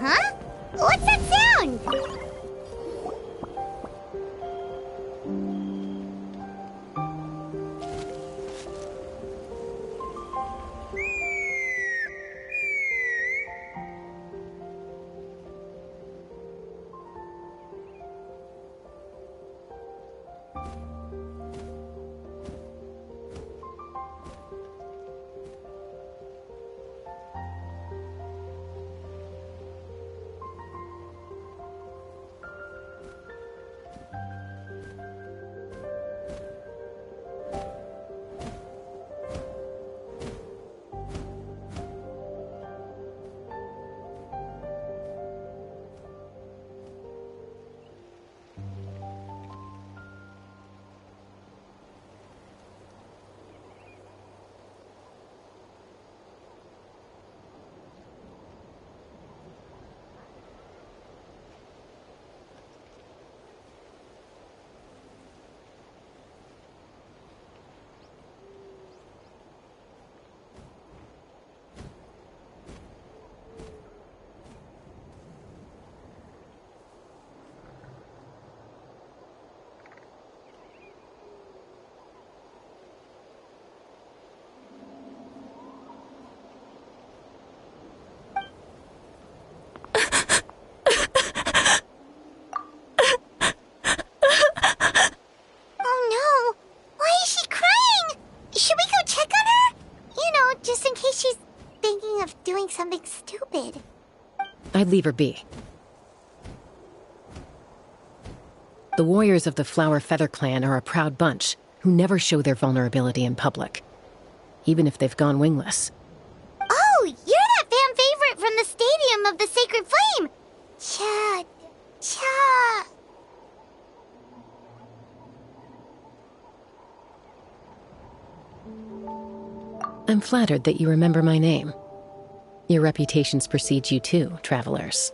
Huh? What's that sound? Something stupid. I'd leave her be. The warriors of the Flower Feather clan are a proud bunch who never show their vulnerability in public, even if they've gone wingless. Oh, you're that fan favorite from the Stadium of the Sacred Flame! Cha... I'm flattered that you remember my name. Your reputations precede you too, travelers.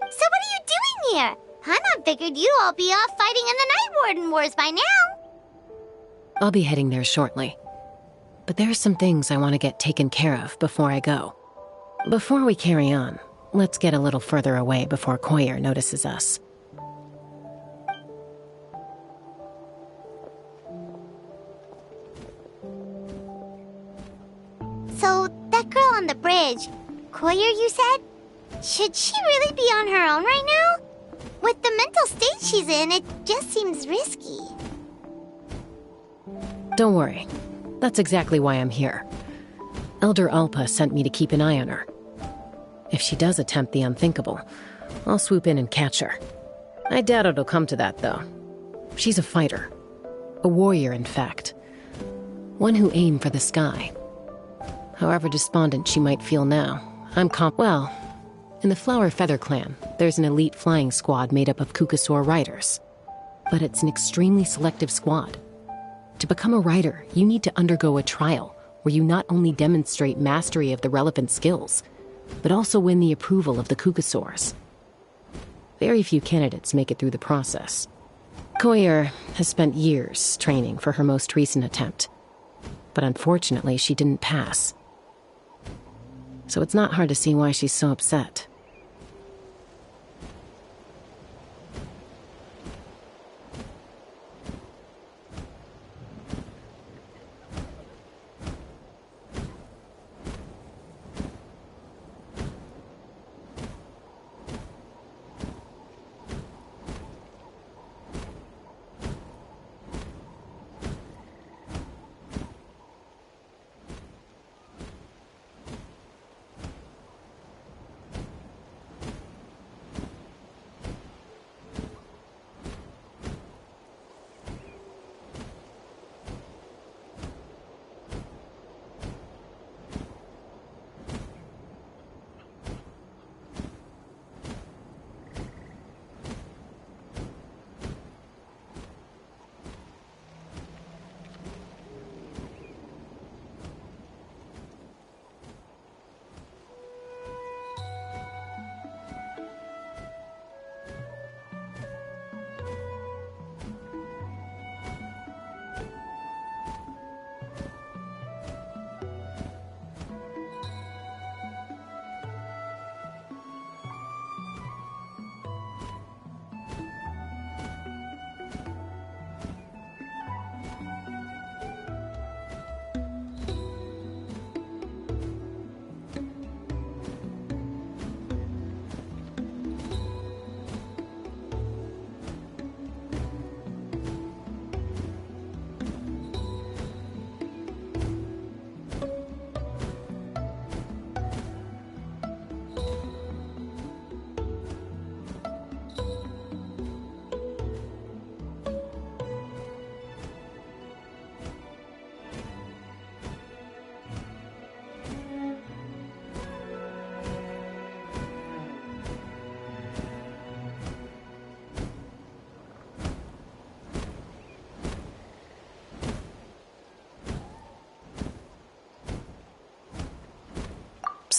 So what are you doing here? Hana figured you all be off fighting in the Night Warden Wars by now. I'll be heading there shortly. But there are some things I want to get taken care of before I go. Before we carry on, let's get a little further away before Koyer notices us. So, that girl on the bridge, Koyer, you said? Should she really be on her own right now? With the mental state she's in, it just seems risky. Don't worry. That's exactly why I'm here. Elder Alpa sent me to keep an eye on her. If she does attempt the unthinkable, I'll swoop in and catch her. I doubt it'll come to that, though. She's a fighter. A warrior, in fact. One who aimed for the sky. However despondent she might feel now, well, in the Flower Feather clan, there's an elite flying squad made up of Kukasaur riders. But it's an extremely selective squad. To become a rider, you need to undergo a trial where you not only demonstrate mastery of the relevant skills, but also win the approval of the Kukasaurs. Very few candidates make it through the process. Koyer has spent years training for her most recent attempt, but unfortunately she didn't pass. So it's not hard to see why she's so upset.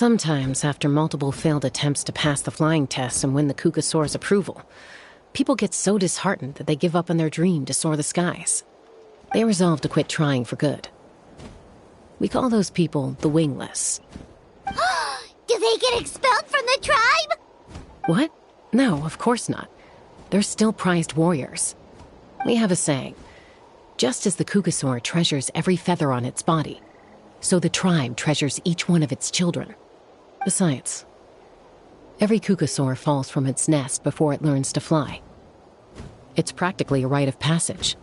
Sometimes, after multiple failed attempts to pass the flying test and win the Kukasaur's approval, people get so disheartened that they give up on their dream to soar the skies. They resolve to quit trying for good. We call those people the wingless. Do they get expelled from the tribe? What? No, of course not. They're still prized warriors. We have a saying, just as the Kukasaur treasures every feather on its body, so the tribe treasures each one of its children. Besides, every Kukasaur falls from its nest before it learns to fly. It's practically a rite of passage.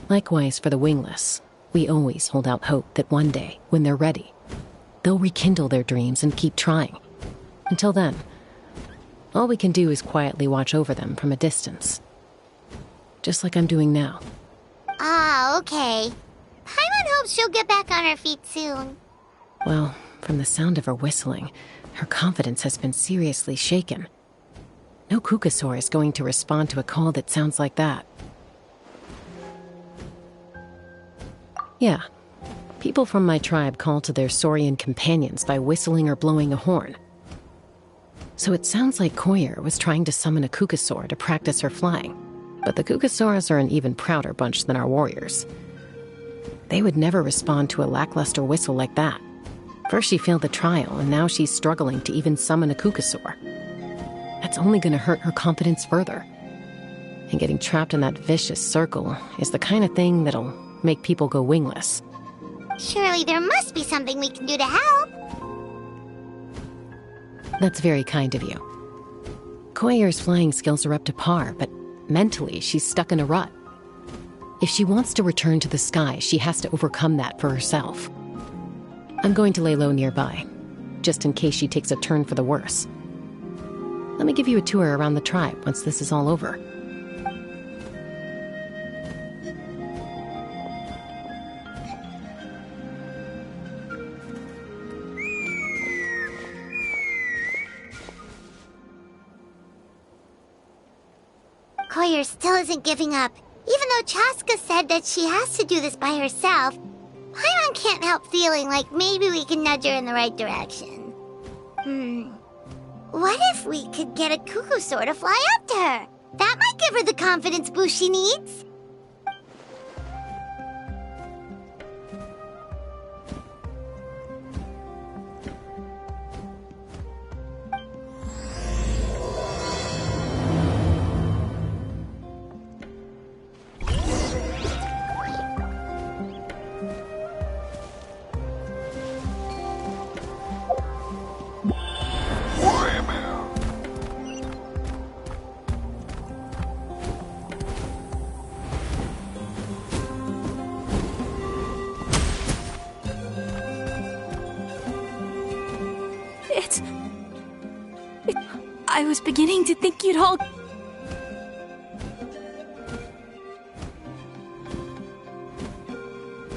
Likewise for the wingless, we always hold out hope that one day, when they're ready, they'll rekindle their dreams and keep trying. Until then, all we can do is quietly watch over them from a distance. Just like I'm doing now. Ah, okay. Paimon hopes she'll get back on her feet soon. Well, from the sound of her whistling, her confidence has been seriously shaken. No Kukasaur is going to respond to a call that sounds like that. Yeah, people from my tribe call to their saurian companions by whistling or blowing a horn. So it sounds like Koyer was trying to summon a Kukasaur to practice her flying. But the Kukasaurs are an even prouder bunch than our warriors. They would never respond to a lackluster whistle like that. First she failed the trial, and now she's struggling to even summon a Kukasaur. That's only going to hurt her confidence further. And getting trapped in that vicious circle is the kind of thing that'll make people go wingless. Surely there must be something we can do to help. That's very kind of you. Koyer's flying skills are up to par, but mentally she's stuck in a rut. If she wants to return to the sky, she has to overcome that for herself. I'm going to lay low nearby, just in case she takes a turn for the worse. Let me give you a tour around the tribe once this is all over. Koyer still isn't giving up. Even though Chaska said that she has to do this by herself, Paimon can't help feeling like maybe we can nudge her in the right direction. What if we could get a Kukasaur to fly up to her? That might give her the confidence boost she needs. I was beginning to think you'd all...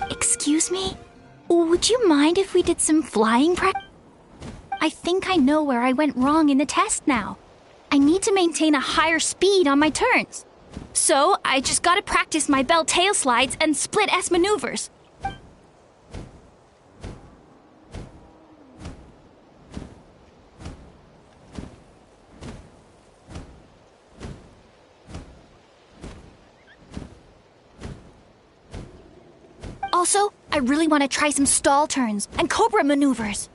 Excuse me? Would you mind if we did some flying practice? I think I know where I went wrong in the test now. I need to maintain a higher speed on my turns. So, I just gotta practice my bell tail slides and split S maneuvers. Also, I really want to try some stall turns and cobra maneuvers.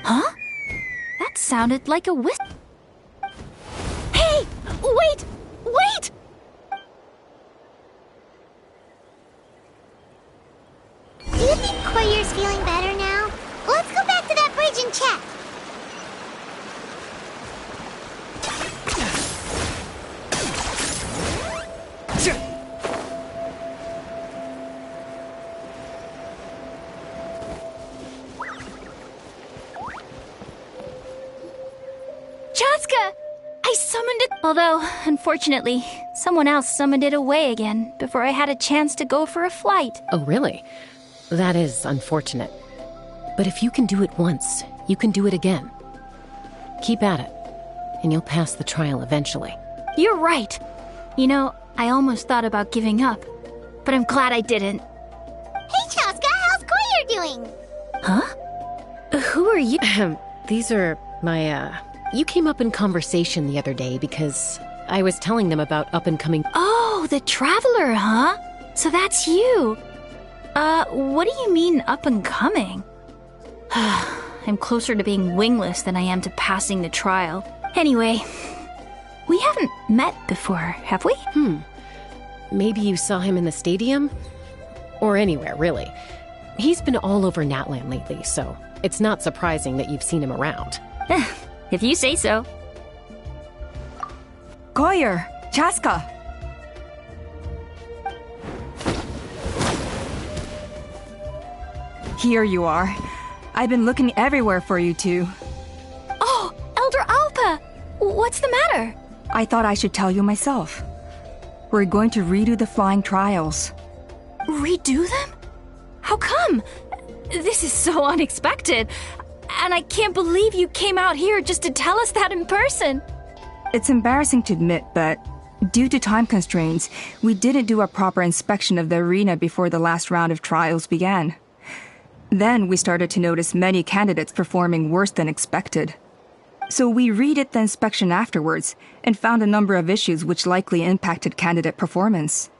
Huh? That sounded like a whistle. Hey! Wait! Wait! Do you think Koyer's feeling better now? Let's go back to that bridge and check. Chaska! I summoned it. Although, unfortunately, Someone else summoned it away again before I had a chance to go for a flight. Oh, really? That is unfortunate. But if you can do it once, you can do it again. Keep at it, and you'll pass the trial eventually. You're right. You know, I almost thought about giving up, but I'm glad I didn't. Hey, Chaska, how's Koyer doing? Huh? Who are you? These are my, You came up in conversation the other day because I was telling them about up-and-coming... Oh, the Traveler, huh? So that's you. What do you mean up-and-coming? I'm closer to being wingless than I am to passing the trial. Anyway, we haven't met before, have we? Maybe you saw him in the stadium? Or anywhere, really. He's been all over Natlan lately, so it's not surprising that you've seen him around. If you say so. Koyer, Chaska. Here you are. I've been looking everywhere for you two. Oh, Elder Alpa! What's the matter? I thought I should tell you myself. We're going to redo the flying trials. Redo them? How come? This is so unexpected. And I can't believe you came out here just to tell us that in person. It's embarrassing to admit, but due to time constraints, we didn't do a proper inspection of the arena before the last round of trials began. Then we started to notice many candidates performing worse than expected. So we redid the inspection afterwards and found a number of issues which likely impacted candidate performance.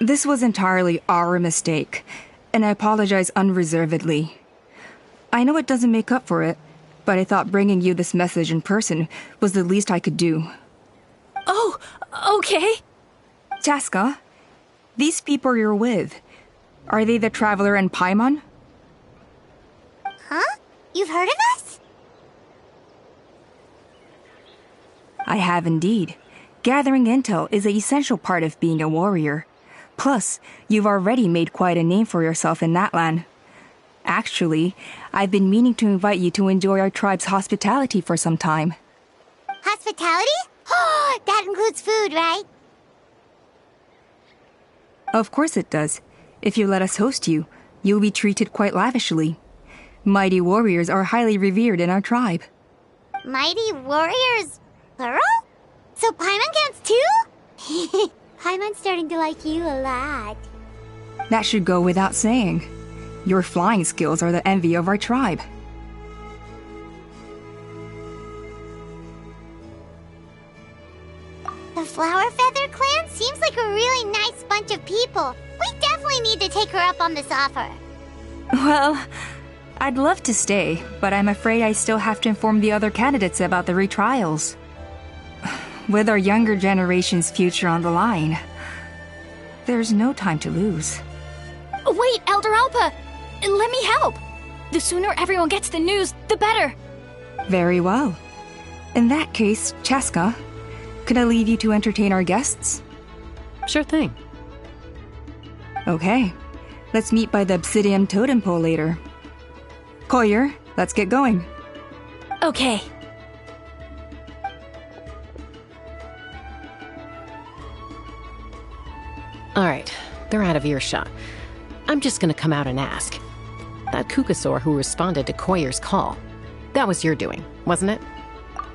This was entirely our mistake, and I apologize unreservedly. I know it doesn't make up for it, but I thought bringing you this message in person was the least I could do. Oh, okay. Chaska, these people you're with, are they the Traveler and Paimon? Huh? You've heard of us? I have indeed. Gathering intel is an essential part of being a warrior. Plus, you've already made quite a name for yourself in Natlan. Actually, I've been meaning to invite you to enjoy our tribe's hospitality for some time. Hospitality? Oh, that includes food, right? Of course it does. If you let us host you, you'll be treated quite lavishly. Mighty warriors are highly revered in our tribe. Mighty warriors, plural? So Paimon counts too? Paimon's starting to like you a lot. That should go without saying. Your flying skills are the envy of our tribe. The Flower Feather clan seems like a really nice bunch of people. We definitely need to take her up on this offer. Well, I'd love to stay, but I'm afraid I still have to inform the other candidates about the retrials. With our younger generation's future on the line, there's no time to lose. Wait, Elder Alpa! Let me help! The sooner everyone gets the news, the better! Very well. In that case, Chaska, could I leave you to entertain our guests? Sure thing. Okay, let's meet by the Obsidian Totem Pole later. Koyer, let's get going. Okay. All right, they're out of earshot. I'm just gonna come out and ask. That Kukasaur who responded to Koyer's call, that was your doing, wasn't it?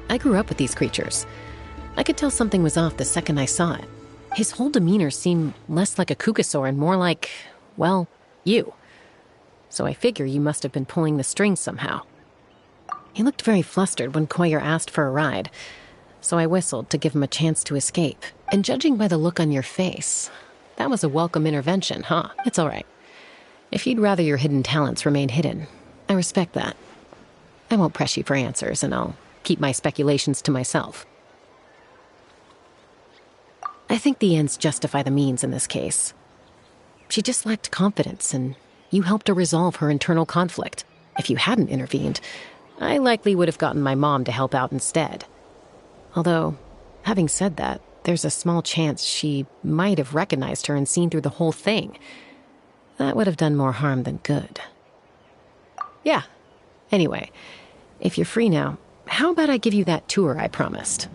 I grew up with these creatures. I could tell something was off the second I saw it. His whole demeanor seemed less like a Kukasaur and more like, well, you. So I figure you must have been pulling the strings somehow. He looked very flustered when Koyer asked for a ride, so I whistled to give him a chance to escape. And judging by the look on your face, that was a welcome intervention, huh? It's all right. If you'd rather your hidden talents remain hidden, I respect that. I won't press you for answers, and I'll keep my speculations to myself. I think the ends justify the means in this case. She just lacked confidence, and you helped her resolve her internal conflict. If you hadn't intervened, I likely would have gotten my mom to help out instead. Although, having said that, there's a small chance she might have recognized her and seen through the whole thing. That would have done more harm than good. Yeah. Anyway, if you're free now, how about I give you that tour I promised?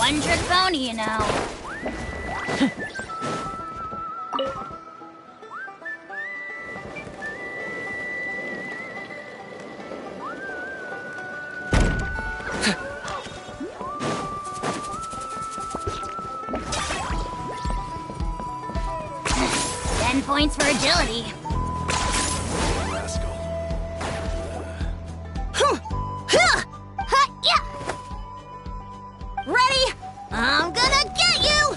one-trick pony, you know. Points for agility. Rascal. Ready? I'm gonna get you!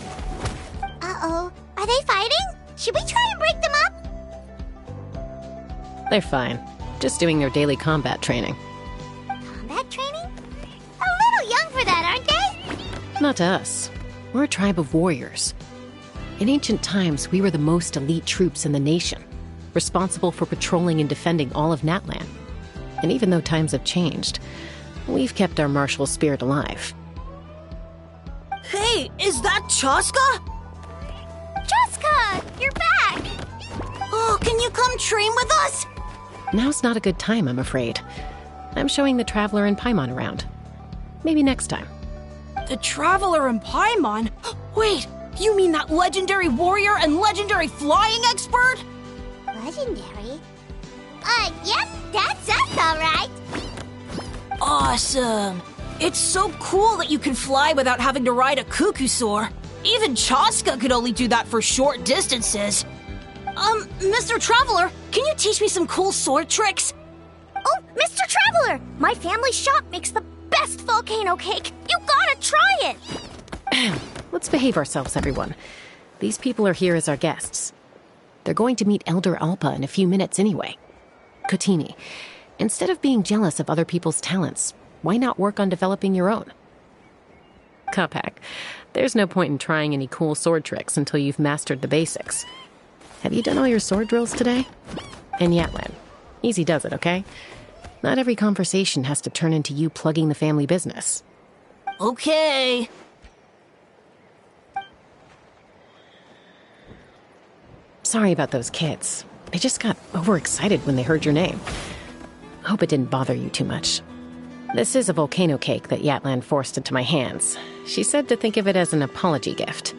Uh-oh. Are they fighting? Should we try and break them up? They're fine. Just doing their daily combat training. Combat training? A little young for that, aren't they? Not to us. We're a tribe of warriors. In ancient times, we were the most elite troops in the nation, responsible for patrolling and defending all of Natlan. And even though times have changed, we've kept our martial spirit alive. Hey, is that Chaska? Chaska, you're back! Oh, can you come train with us? Now's not a good time, I'm afraid. I'm showing the Traveler and Paimon around. Maybe next time. The Traveler and Paimon? Wait, you mean that legendary warrior and legendary flying expert? Legendary? Yep, that's us, all right. Awesome. It's so cool that you can fly without having to ride a cuckoosaur. Even Chaska could only do that for short distances. Mr. Traveler, can you teach me some cool sword tricks? Oh, Mr. Traveler! My family shop makes the best volcano cake! You gotta try it! Let's behave ourselves, everyone. These people are here as our guests. They're going to meet Elder Alpa in a few minutes anyway. Kotini, instead of being jealous of other people's talents, why not work on developing your own? Kapak, there's no point in trying any cool sword tricks until you've mastered the basics. Have you done all your sword drills today? And Yatlan, easy does it, okay? Not every conversation has to turn into you plugging the family business. Okay. Sorry about those kids. They just got overexcited when they heard your name. Hope it didn't bother you too much. This is a volcano cake that Yatlan forced into my hands. She said to think of it as an apology gift.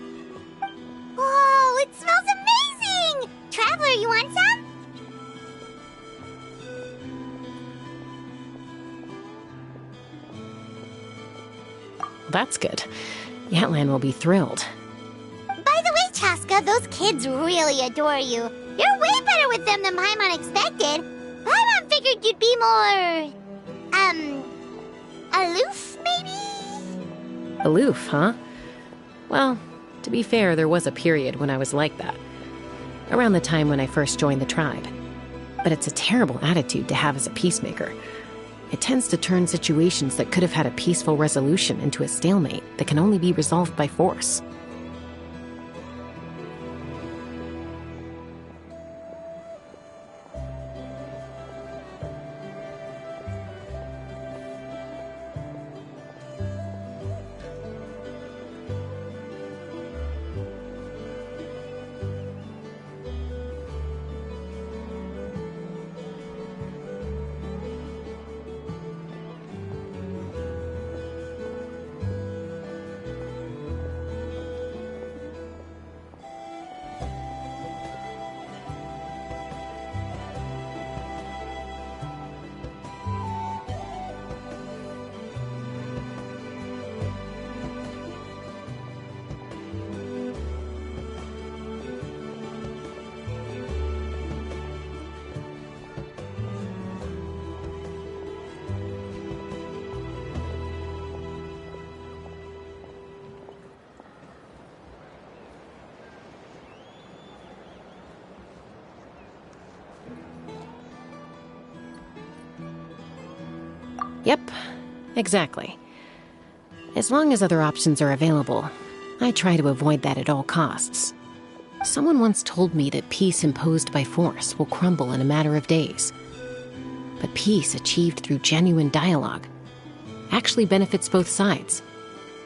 Whoa, it smells amazing! Traveler, you want some? That's good. Yatlan will be thrilled. By the way, Chaska, those kids really adore you. You're way better with them than Paimon expected. Paimon figured you'd be more... aloof, maybe? Aloof, huh? Well, to be fair, there was a period when I was like that. Around the time when I first joined the tribe. But it's a terrible attitude to have as a peacemaker. It tends to turn situations that could have had a peaceful resolution into a stalemate that can only be resolved by force. Yep, exactly. As long as other options are available, I try to avoid that at all costs. Someone once told me that peace imposed by force will crumble in a matter of days. But peace achieved through genuine dialogue actually benefits both sides,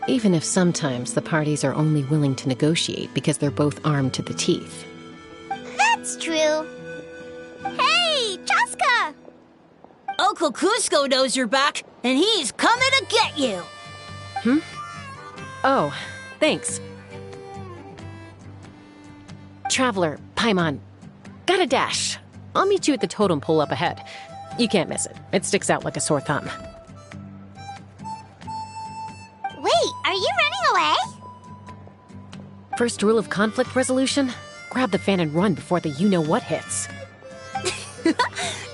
even if sometimes the parties are only willing to negotiate because they're both armed to the teeth. That's true. Hey, Chaska! Uncle Cusco knows you're back, and he's coming to get you. Oh, thanks. Traveler, Paimon, got a dash. I'll meet you at the totem pole up ahead. You can't miss it. It sticks out like a sore thumb. Wait, are you running away? First rule of conflict resolution? Grab the fan and run before the you-know-what hits.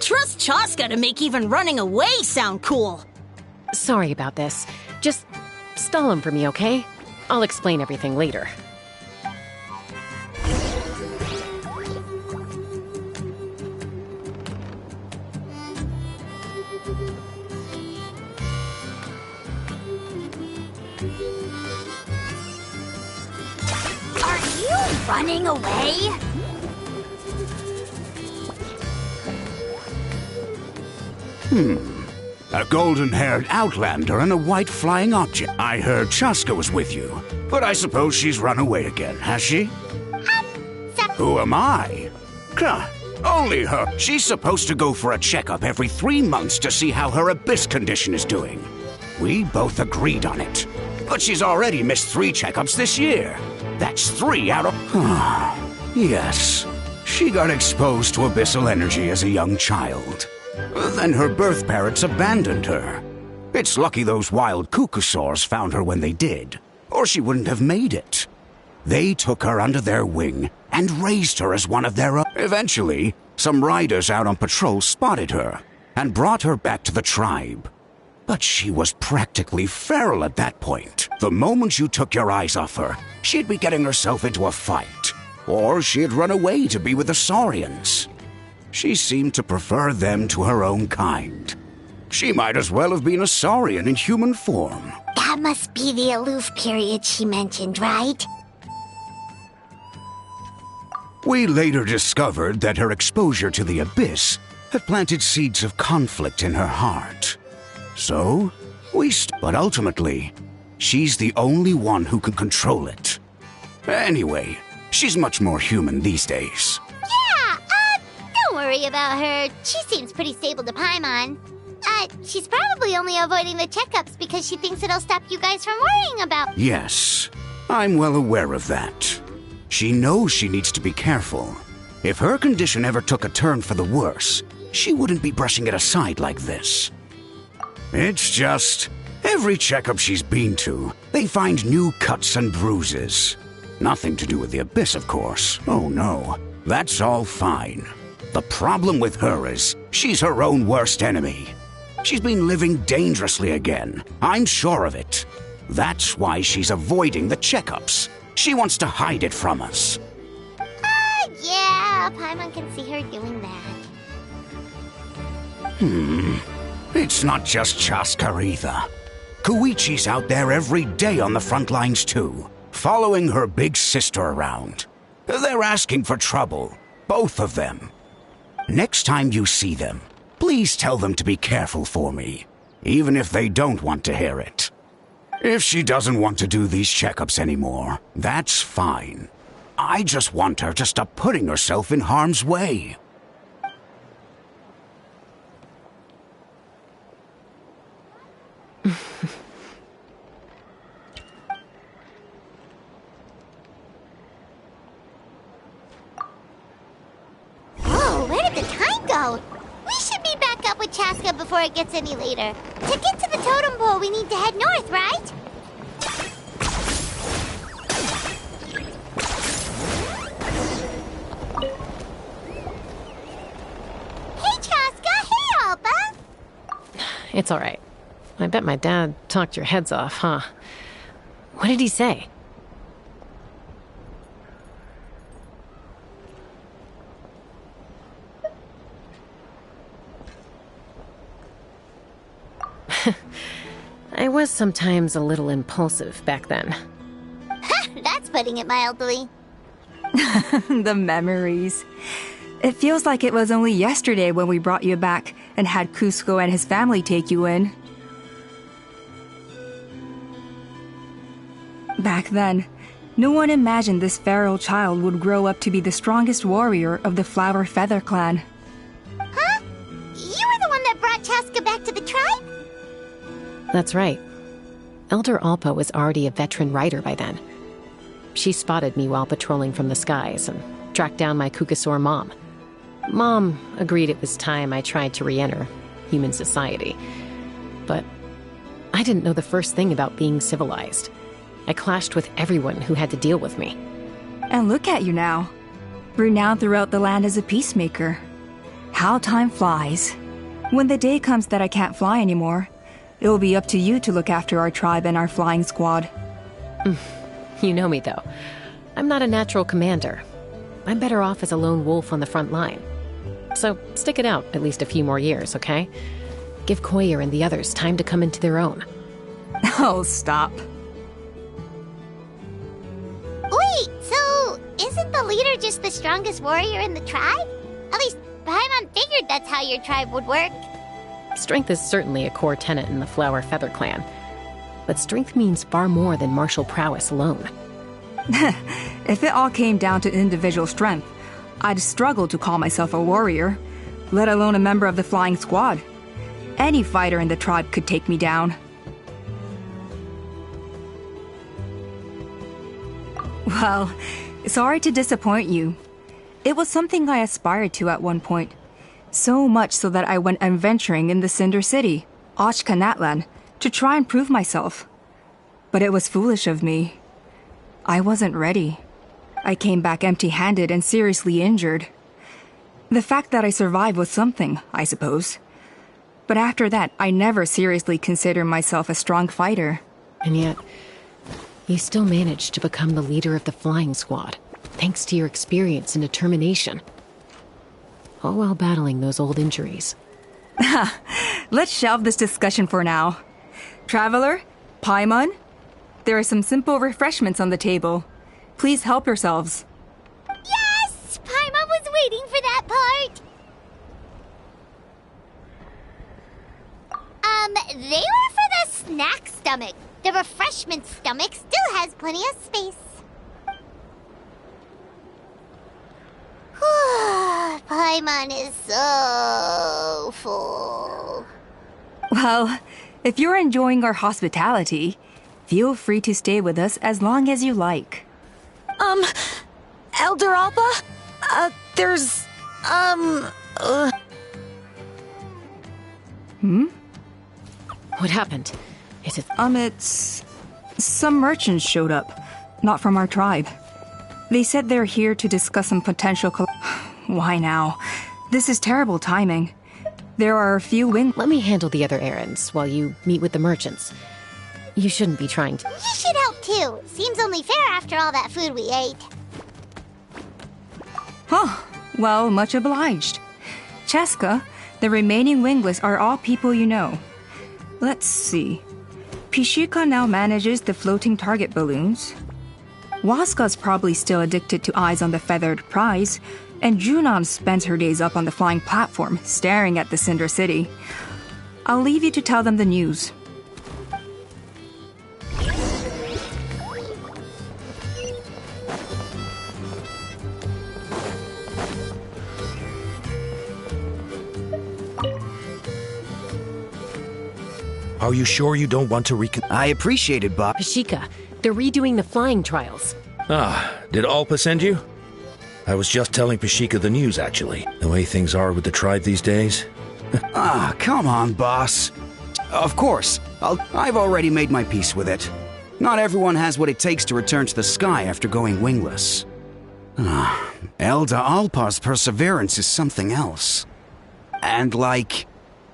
Trust Chaska to make even running away sound cool. Sorry about this. Just stall him for me, okay? I'll explain everything later. Are you running away? A golden-haired outlander and a white flying object. I heard Chaska was with you, but I suppose she's run away again, has she? Who am I? Only her. She's supposed to go for a checkup every 3 months to see how her abyss condition is doing. We both agreed on it. But she's already missed 3 checkups this year. That's 3 out of... Yes. She got exposed to abyssal energy as a young child. Then her birth parents abandoned her. It's lucky those wild cuckoosaurs found her when they did, or she wouldn't have made it. They took her under their wing and raised her as one of their own. Eventually, some riders out on patrol spotted her and brought her back to the tribe. But she was practically feral at that point. The moment you took your eyes off her, she'd be getting herself into a fight, or she'd run away to be with the Saurians. She seemed to prefer them to her own kind. She might as well have been a Saurian in human form. That must be the aloof period she mentioned, right? We later discovered that her exposure to the abyss had planted seeds of conflict in her heart. So, but ultimately, she's the only one who can control it. Anyway, she's much more human these days. Yeah, don't worry about her. She seems pretty stable to Paimon. She's probably only avoiding the checkups because she thinks it'll stop you guys from worrying about... Yes, I'm well aware of that. She knows she needs to be careful. If her condition ever took a turn for the worse, she wouldn't be brushing it aside like this. It's just, every checkup she's been to, they find new cuts and bruises. Nothing to do with the abyss, of course. Oh no, that's all fine. The problem with her is, she's her own worst enemy. She's been living dangerously again. I'm sure of it. That's why she's avoiding the checkups. She wants to hide it from us. Yeah, Paimon can see her doing that. It's not just Chaska either. Koichi's out there every day on the front lines too, following her big sister around. They're asking for trouble, both of them. Next time you see them, please tell them to be careful for me, even if they don't want to hear it. If she doesn't want to do these checkups anymore, that's fine. I just want her to stop putting herself in harm's way. Whoa, where did the time go? We should be back up with Chaska before it gets any later. To get to the totem pole, we need to head north, right? Hey, Chaska! Hey, Alba! It's all right. I bet my dad talked your heads off, huh? What did he say? I was sometimes a little impulsive back then. That's putting it mildly. The memories. It feels like it was only yesterday when we brought you back and had Cusco and his family take you in. Back then, no one imagined this feral child would grow up to be the strongest warrior of the Flower Feather clan. Huh? You were the one that brought Chaska back to the tribe? That's right. Elder Alpa was already a veteran rider by then. She spotted me while patrolling from the skies and tracked down my Kukasaur mom. Mom agreed it was time I tried to re-enter human society. But I didn't know the first thing about being civilized. I clashed with everyone who had to deal with me. And look at you now, renowned throughout the land as a peacemaker. How time flies. When the day comes that I can't fly anymore, it will be up to you to look after our tribe and our flying squad. You know me, though. I'm not a natural commander. I'm better off as a lone wolf on the front line. So stick it out at least a few more years, okay? Give Koyer and the others time to come into their own. Oh, stop. Wait, so isn't the leader just the strongest warrior in the tribe? At least Paimon figured that's how your tribe would work. Strength is certainly a core tenet in the Flower Feather clan. But strength means far more than martial prowess alone. If it all came down to individual strength, I'd struggle to call myself a warrior, let alone a member of the flying squad. Any fighter in the tribe could take me down. Well, sorry to disappoint you. It was something I aspired to at one point. So much so that I went adventuring in the Cinder City, Ashkanatlan, to try and prove myself. But it was foolish of me. I wasn't ready. I came back empty-handed and seriously injured. The fact that I survived was something, I suppose. But after that, I never seriously considered myself a strong fighter. And yet, you still managed to become the leader of the flying squad, thanks to your experience and determination. All while battling those old injuries. Let's shelve this discussion for now. Traveler, Paimon, there are some simple refreshments on the table. Please help yourselves. Yes! Paimon was waiting for that part! They were for the snack stomach. The refreshment stomach still has plenty of space. Paimon is so full. Well, if you're enjoying our hospitality, feel free to stay with us as long as you like. Elder Alpa? There's, What happened? Is it... It's... Some merchants showed up, not from our tribe. They said they're here to discuss some potential Why now? This is terrible timing. There are a few Let me handle the other errands while you meet with the merchants. You shouldn't be trying to... You should help too. Seems only fair after all that food we ate. Huh. Well, much obliged. Chaska, the remaining wingless are all people you know. Let's see. Pishika now manages the floating target balloons. Waska's probably still addicted to eyes on the feathered prize, and Junon spends her days up on the flying platform, staring at the Cinder City. I'll leave you to tell them the news. Are you sure you don't want to I appreciate it, Bob. Pashika, they're redoing the flying trials. Did Alpa send you? I was just telling Pashika the news, actually. The way things are with the tribe these days. Come on, boss. Of course. I've already made my peace with it. Not everyone has what it takes to return to the sky after going wingless. Elder Alpa's perseverance is something else. And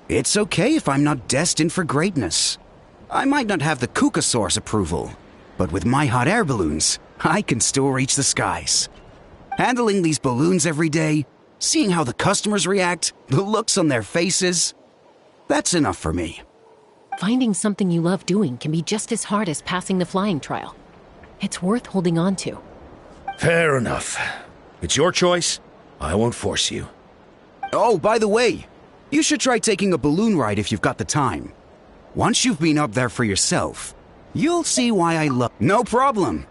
it's okay if I'm not destined for greatness. I might not have the Kukasaur's approval, but with my hot air balloons, I can still reach the skies. Handling these balloons every day, seeing how the customers react, the looks on their faces, that's enough for me. Finding something you love doing can be just as hard as passing the flying trial. It's worth holding on to. Fair enough. It's your choice. I won't force you. Oh, by the way, you should try taking a balloon ride if you've got the time. Once you've been up there for yourself, you'll see why I love... No problem.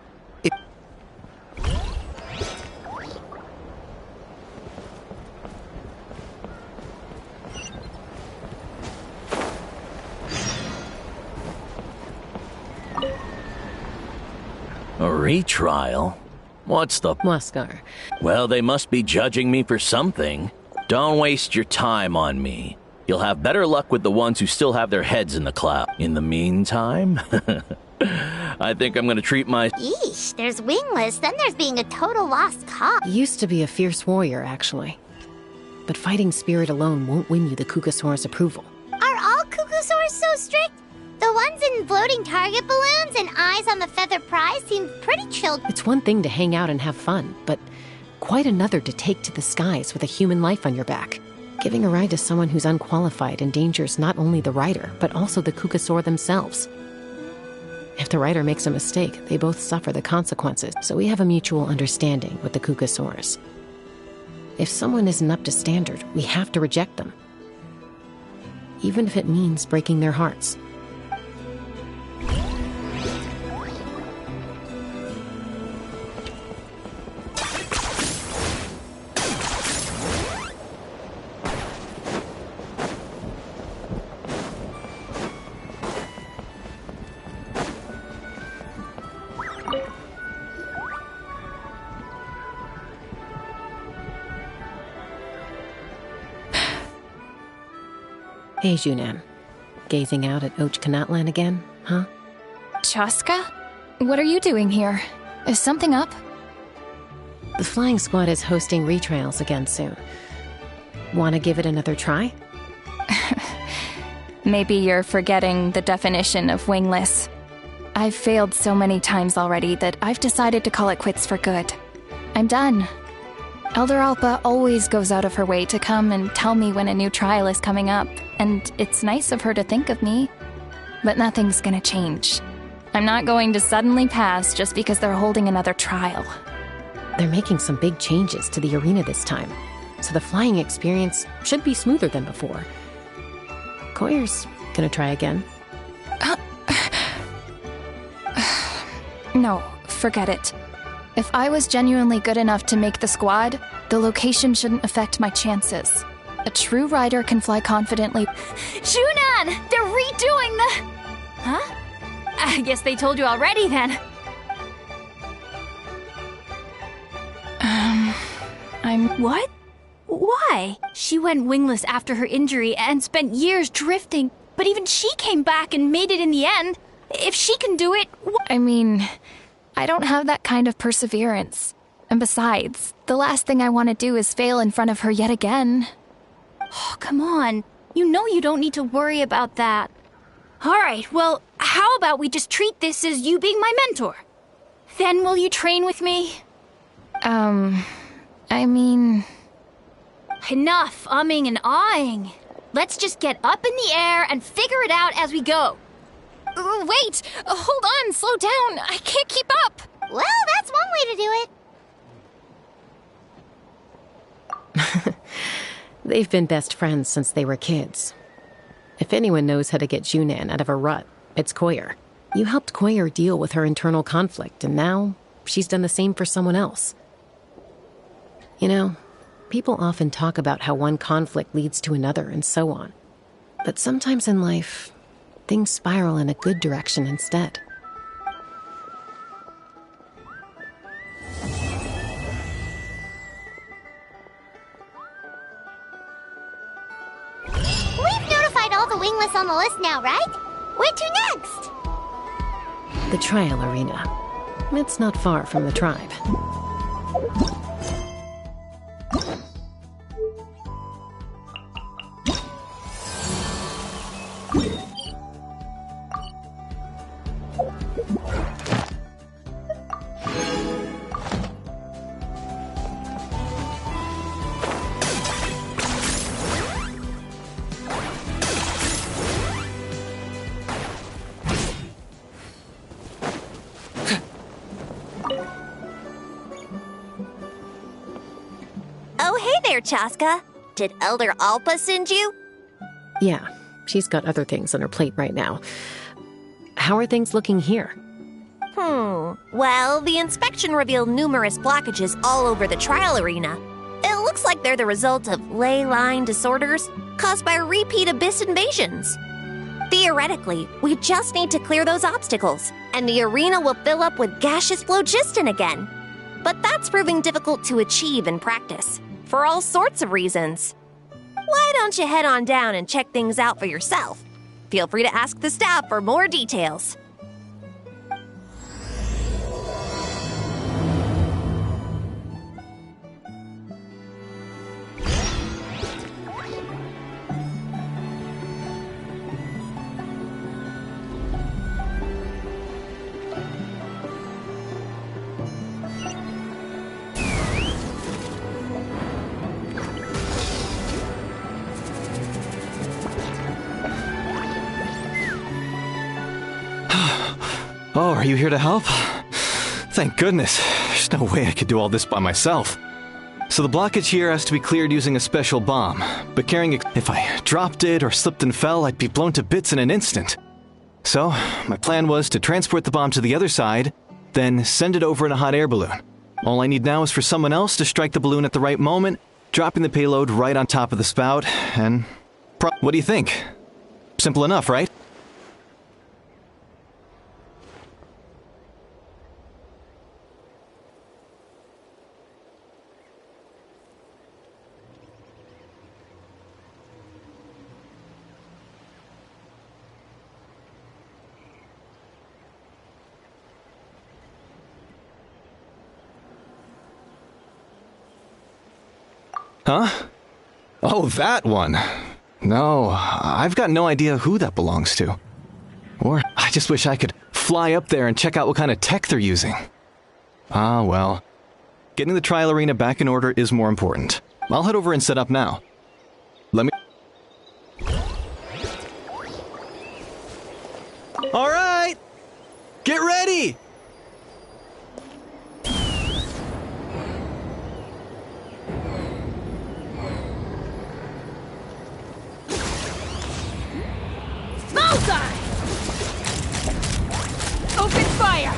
Retrial? What's the... Muskar. Well, they must be judging me for something. Don't waste your time on me. You'll have better luck with the ones who still have their heads in the cloud. In the meantime, I think I'm gonna treat my... Yeesh, there's wingless, then there's being a total lost cause. You used to be a fierce warrior, actually. But fighting spirit alone won't win you the Kukasaur's approval. Are all Kukusaurs so strict? The ones in floating target balloons and eyes on the feather prize seem pretty chill. It's one thing to hang out and have fun, but quite another to take to the skies with a human life on your back. Giving a ride to someone who's unqualified endangers not only the rider, but also the Kukasaur themselves. If the rider makes a mistake, they both suffer the consequences, so we have a mutual understanding with the Kukasaurs. If someone isn't up to standard, we have to reject them. Even if it means breaking their hearts. Hey, Junan. Gazing out at Ochkanatlan again, huh? Chaska? What are you doing here? Is something up? The flying squad is hosting retrials again soon. Want to give it another try? Maybe you're forgetting the definition of wingless. I've failed so many times already that I've decided to call it quits for good. I'm done. Elder Alpa always goes out of her way to come and tell me when a new trial is coming up, and it's nice of her to think of me. But nothing's gonna change. I'm not going to suddenly pass just because they're holding another trial. They're making some big changes to the arena this time, so the flying experience should be smoother than before. Koyer's gonna try again. No, forget it. If I was genuinely good enough to make the squad, the location shouldn't affect my chances. A true rider can fly confidently. Junan! They're redoing the... Huh? I guess they told you already then. What? Why? She went wingless after her injury and spent years drifting, but even she came back and made it in the end. If she can do it... I mean, I don't have that kind of perseverance. And besides, the last thing I want to do is fail in front of her yet again. Oh, come on. You know you don't need to worry about that. All right, well, how about we just treat this as you being my mentor? Then will you train with me? I mean... Enough umming and ahhing. Let's just get up in the air and figure it out as we go. Wait! Hold on, slow down. I can't keep up. Well, that's one way to do it. They've been best friends since they were kids. If anyone knows how to get Junan out of a rut, it's Koyer. You helped Koyer deal with her internal conflict, and now she's done the same for someone else. You know, people often talk about how one conflict leads to another and so on. But sometimes in life, things spiral in a good direction instead. We've notified all the wingless on the list now, right? Where to next? The trial arena. It's not far from the tribe. Oh, hey there, Chaska. Did Elder Alpa send you? Yeah, she's got other things on her plate right now. How are things looking here? Well, the inspection revealed numerous blockages all over the trial arena. It looks like they're the result of ley line disorders caused by repeat abyss invasions. Theoretically, we just need to clear those obstacles. and the arena will fill up with gaseous phlogiston again. But that's proving difficult to achieve in practice, for all sorts of reasons. Why don't you head on down and check things out for yourself? Feel free to ask the staff for more details. Oh, are you here to help? Thank goodness. There's no way I could do all this by myself. So the blockage here has to be cleared using a special bomb, but carrying it, if I dropped it or slipped and fell, I'd be blown to bits in an instant. So, my plan was to transport the bomb to the other side, then send it over in a hot air balloon. All I need now is for someone else to strike the balloon at the right moment, dropping the payload right on top of the spout, and... What do you think? Simple enough, right? Huh? Oh, that one. No, I've got no idea who that belongs to. Or I just wish I could fly up there and check out what kind of tech they're using. Ah, well. Getting the trial arena back in order is more important. I'll head over and set up now. Let me... All right! Get ready! Bullseye! Open fire!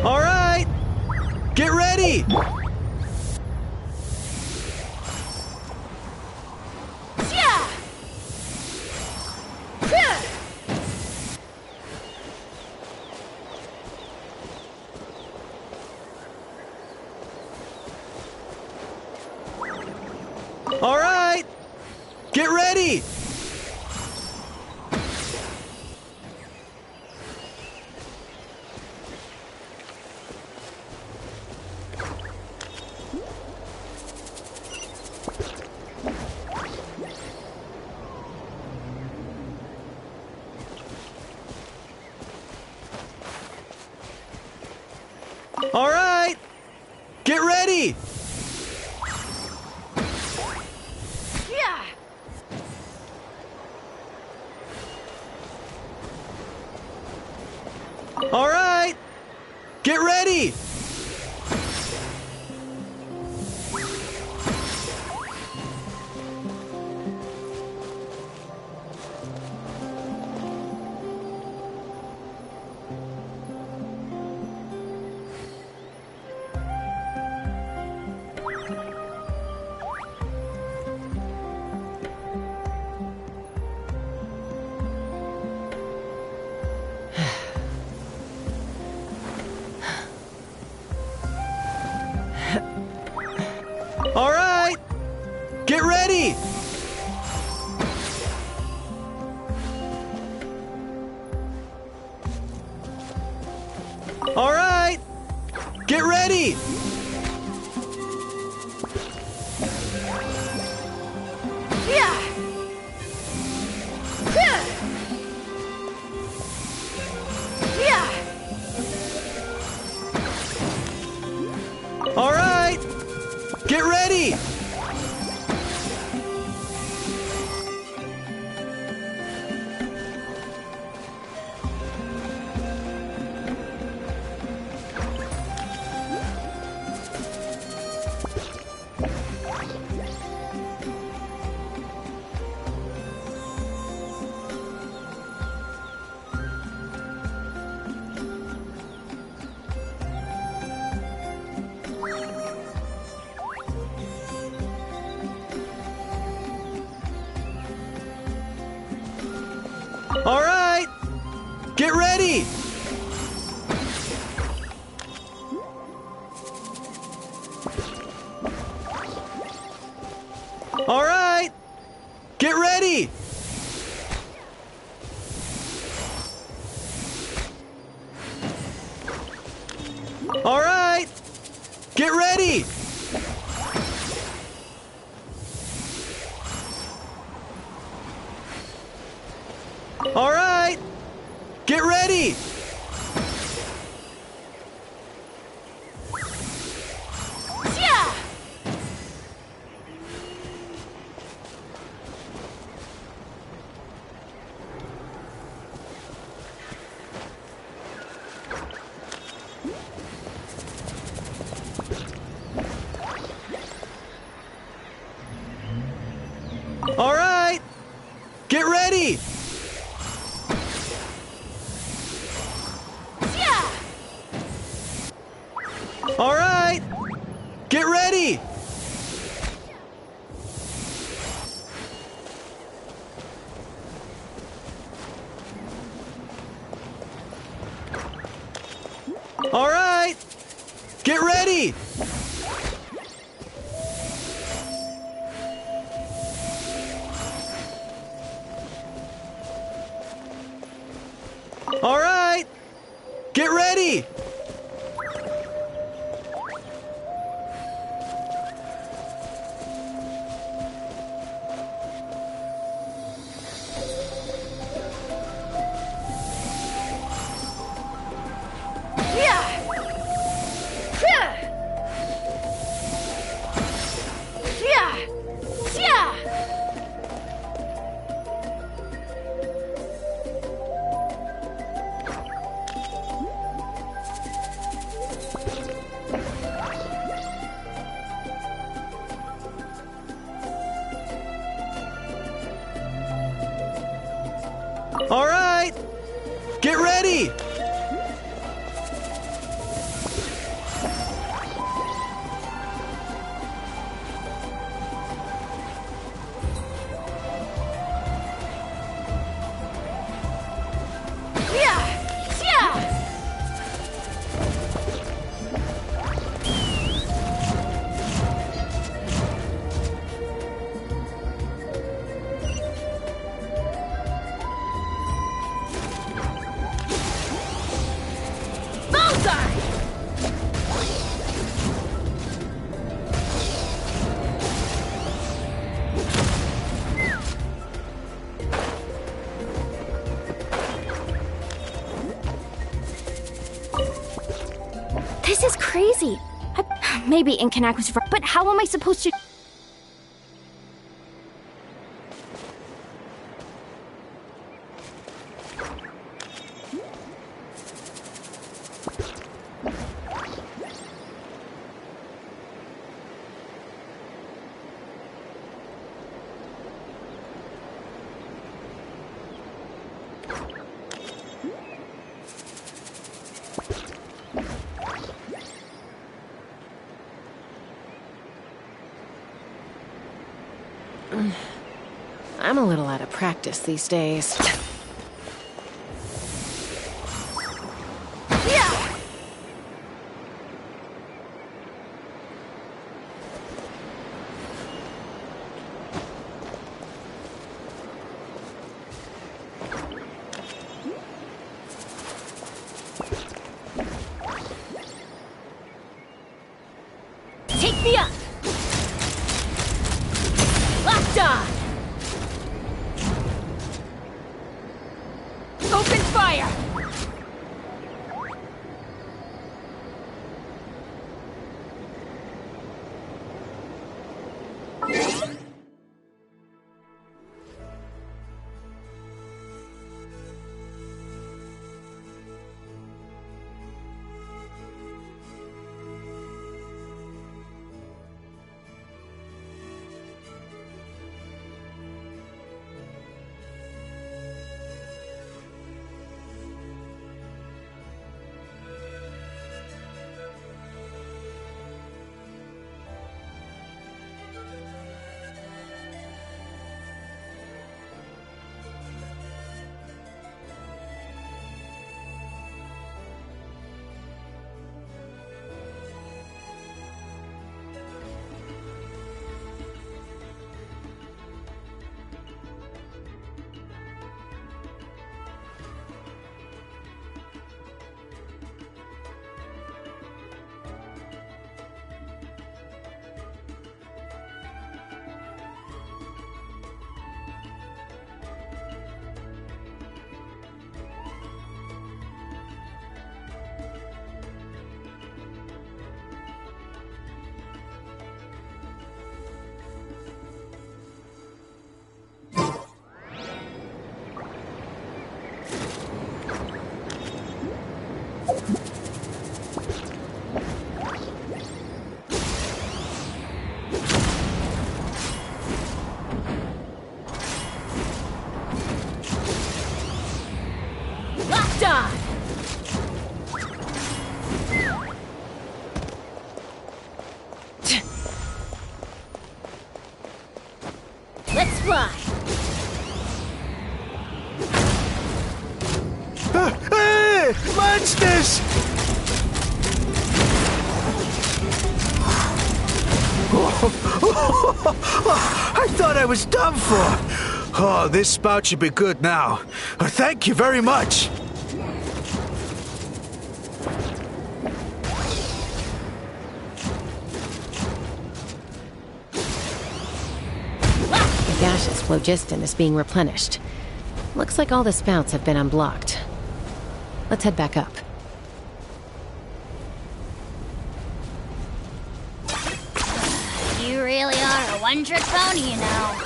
All right! Get ready! All right! Get ready! All right! Get ready! All right! Get ready! All right! Get ready! All right! Get ready! All right! Get ready! All right! Get ready! All right! Get ready! All right! Get ready! All right! Get ready! All right! Get ready! All right! Get ready! All right! Get ready! All right! Get ready! All right! Get ready! This is crazy. Maybe Inkanak was right, but how am I supposed to... I'm a little out of practice these days. Yeah. Locked on. Open fire. Let's fly! Hey! Monsters! I thought I was done for. Oh, this spout should be good now. Thank you very much. The gaseous phlogiston is being replenished. Looks like all the spouts have been unblocked. Let's head back up. You really are a one-trick pony, you know.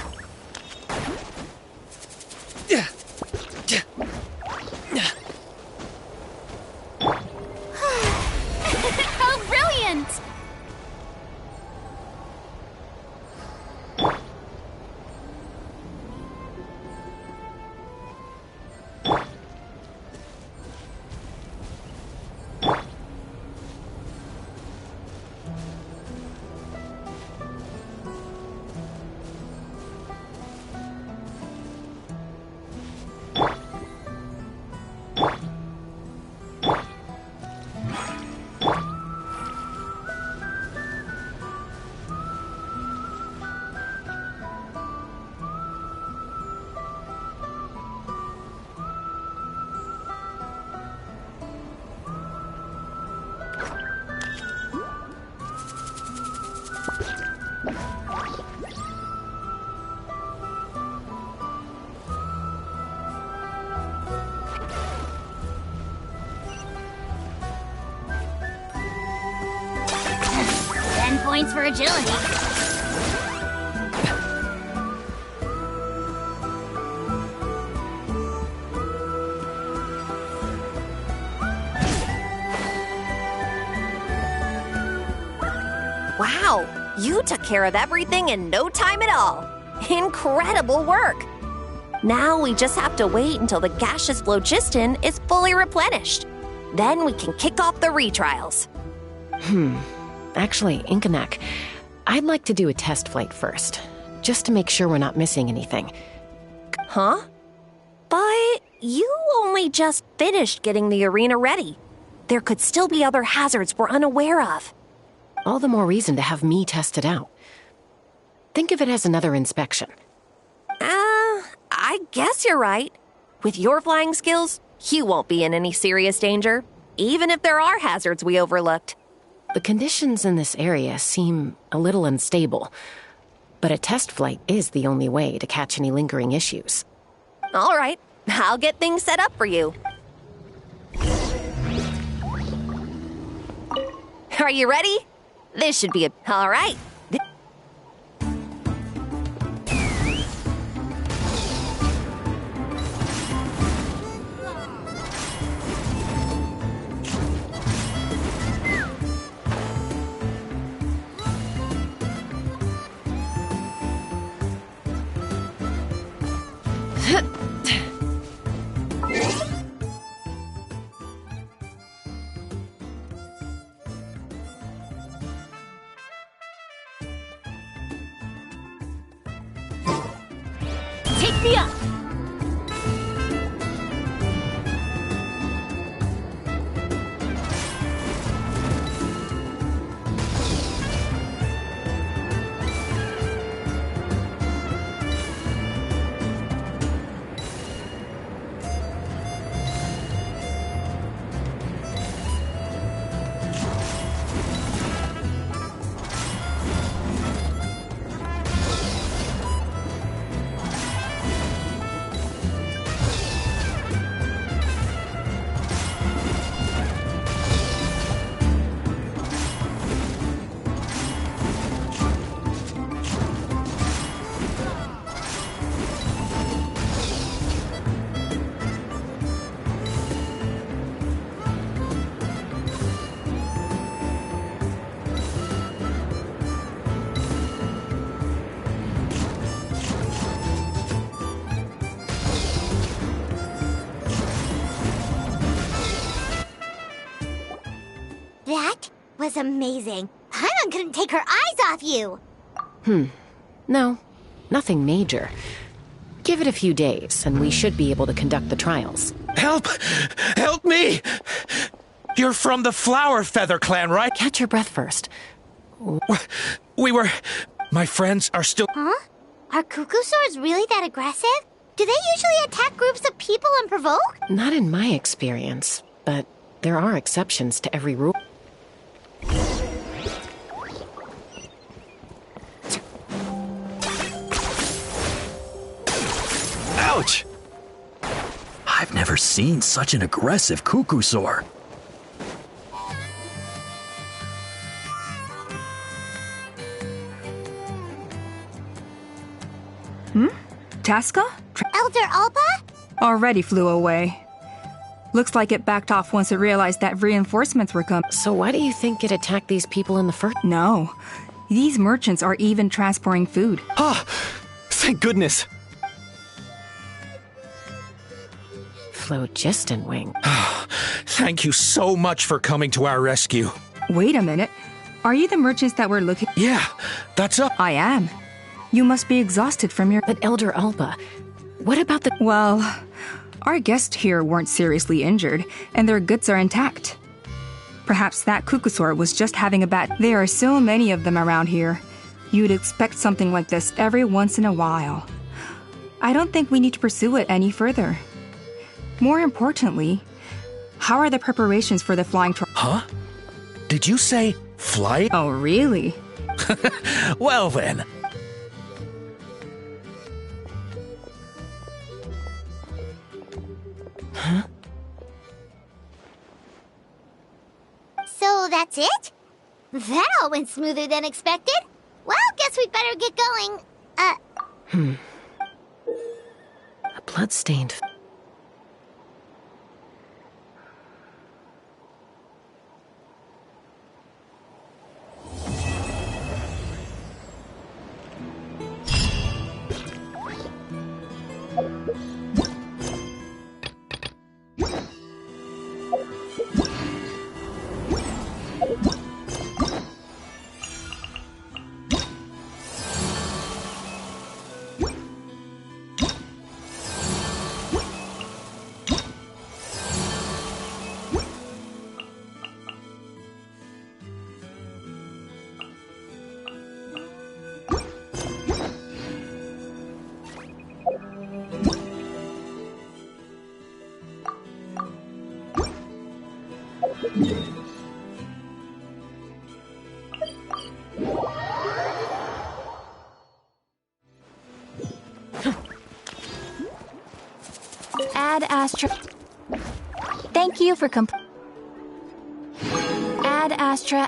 How brilliant! Points for agility. Wow, you took care of everything in no time at all. Incredible work. Now we just have to wait until the gaseous phlogiston is fully replenished. Then we can kick off the retrials. Actually, Inkanak, I'd like to do a test flight first, just to make sure we're not missing anything. Huh? But you only just finished getting the arena ready. There could still be other hazards we're unaware of. All the more reason to have me test it out. Think of it as another inspection. I guess you're right. With your flying skills, you won't be in any serious danger, even if there are hazards we overlooked. The conditions in this area seem a little unstable, but a test flight is the only way to catch any lingering issues. All right, I'll get things set up for you. Are you ready? This should be all right. Take me up! That was amazing. Paimon couldn't take her eyes off you. No, nothing major. Give it a few days, and we should be able to conduct the trials. Help! Help me! You're from the Flower Feather clan, right? Catch your breath first. My friends are still... Huh? Are cuckoo swords really that aggressive? Do they usually attack groups of people and provoke? Not in my experience, but there are exceptions to every rule. Ouch! I've never seen such an aggressive cuckoo soar. Chaska? Elder Alpa? Already flew away. Looks like it backed off once it realized that reinforcements were coming. So why do you think it attacked these people in the first... No. These merchants are even transporting food. Ah! Thank goodness! Phlogiston wing. Thank you so much for coming to our rescue. Wait a minute. Are you the merchants that were looking? Yeah, that's up. I am. You must be exhausted from your... But Elder Alpa, what about the... Well, our guests here weren't seriously injured, and their goods are intact. Perhaps that cuckoosaur was just having a bad... There are so many of them around here. You'd expect something like this every once in a while. I don't think we need to pursue it any further. More importantly, how are the preparations for the flying trial? Huh? Did you say flight? Oh, really? Well then. Huh? So that's it? That all went smoother than expected. Well, guess we'd better get going. A blood-stained... Add Astra. Thank you for Add Astra.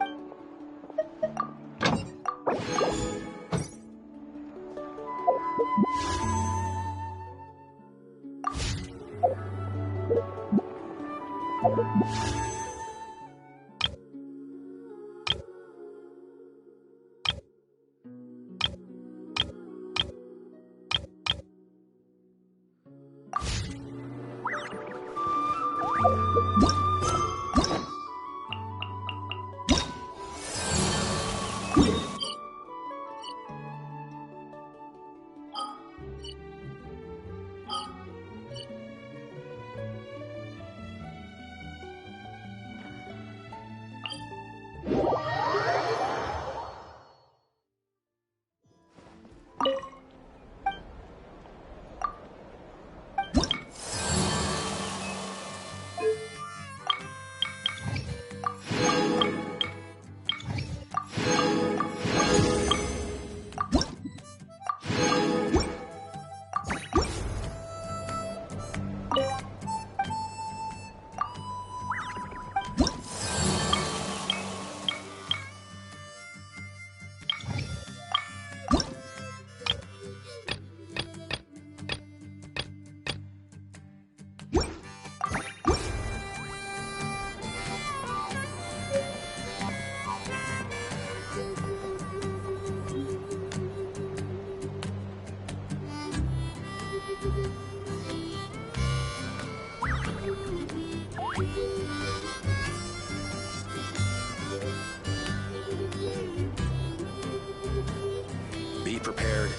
Be prepared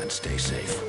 and stay safe.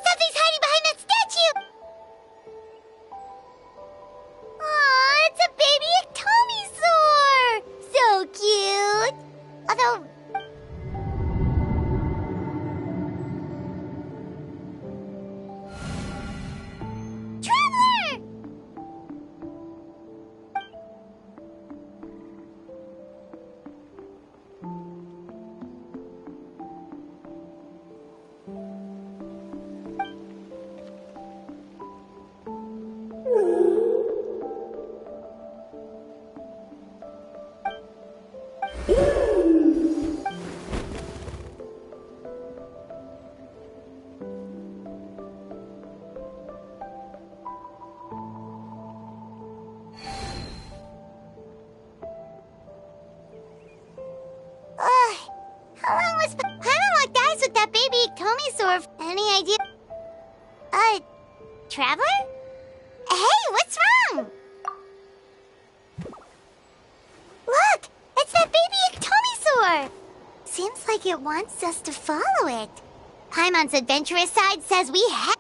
Something's hiding behind that statue! Aw, it's a baby Ectomisaur! So cute! Although... Traveler! How long was Paimon locked eyes with that baby Ectomisaur? Any idea? Traveler? Hey, what's wrong? Look, it's that baby Ectomisaur! Seems like it wants us to follow it. Paimon's adventurous side says we have.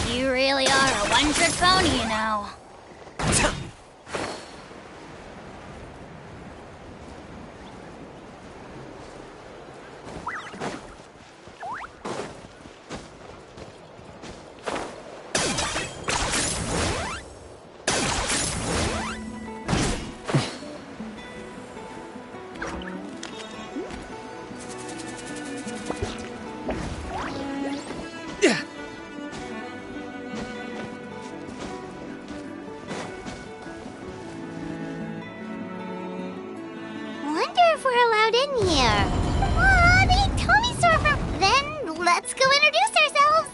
You really are a one-trick pony, you know. let's go introduce ourselves.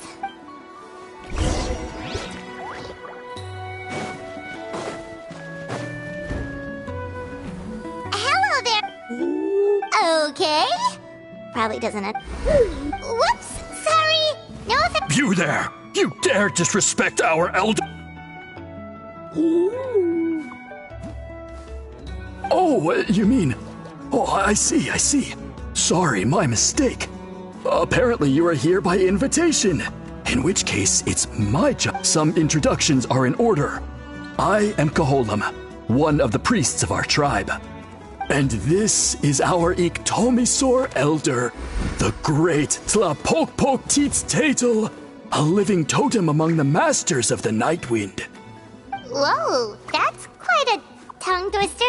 Hello there. Okay. Probably doesn't. Whoops. Sorry. No offense. You there! You dare disrespect our elder! Oh, you mean... Oh, I see. Sorry, my mistake. Apparently you are here by invitation. In which case, it's my job. Some introductions are in order. I am Kaholam, one of the priests of our tribe. And this is our Iktomisor elder, the great Tlapokpok Teets Tatel, a living totem among the masters of the Night Wind. Whoa, that's quite a tongue twister.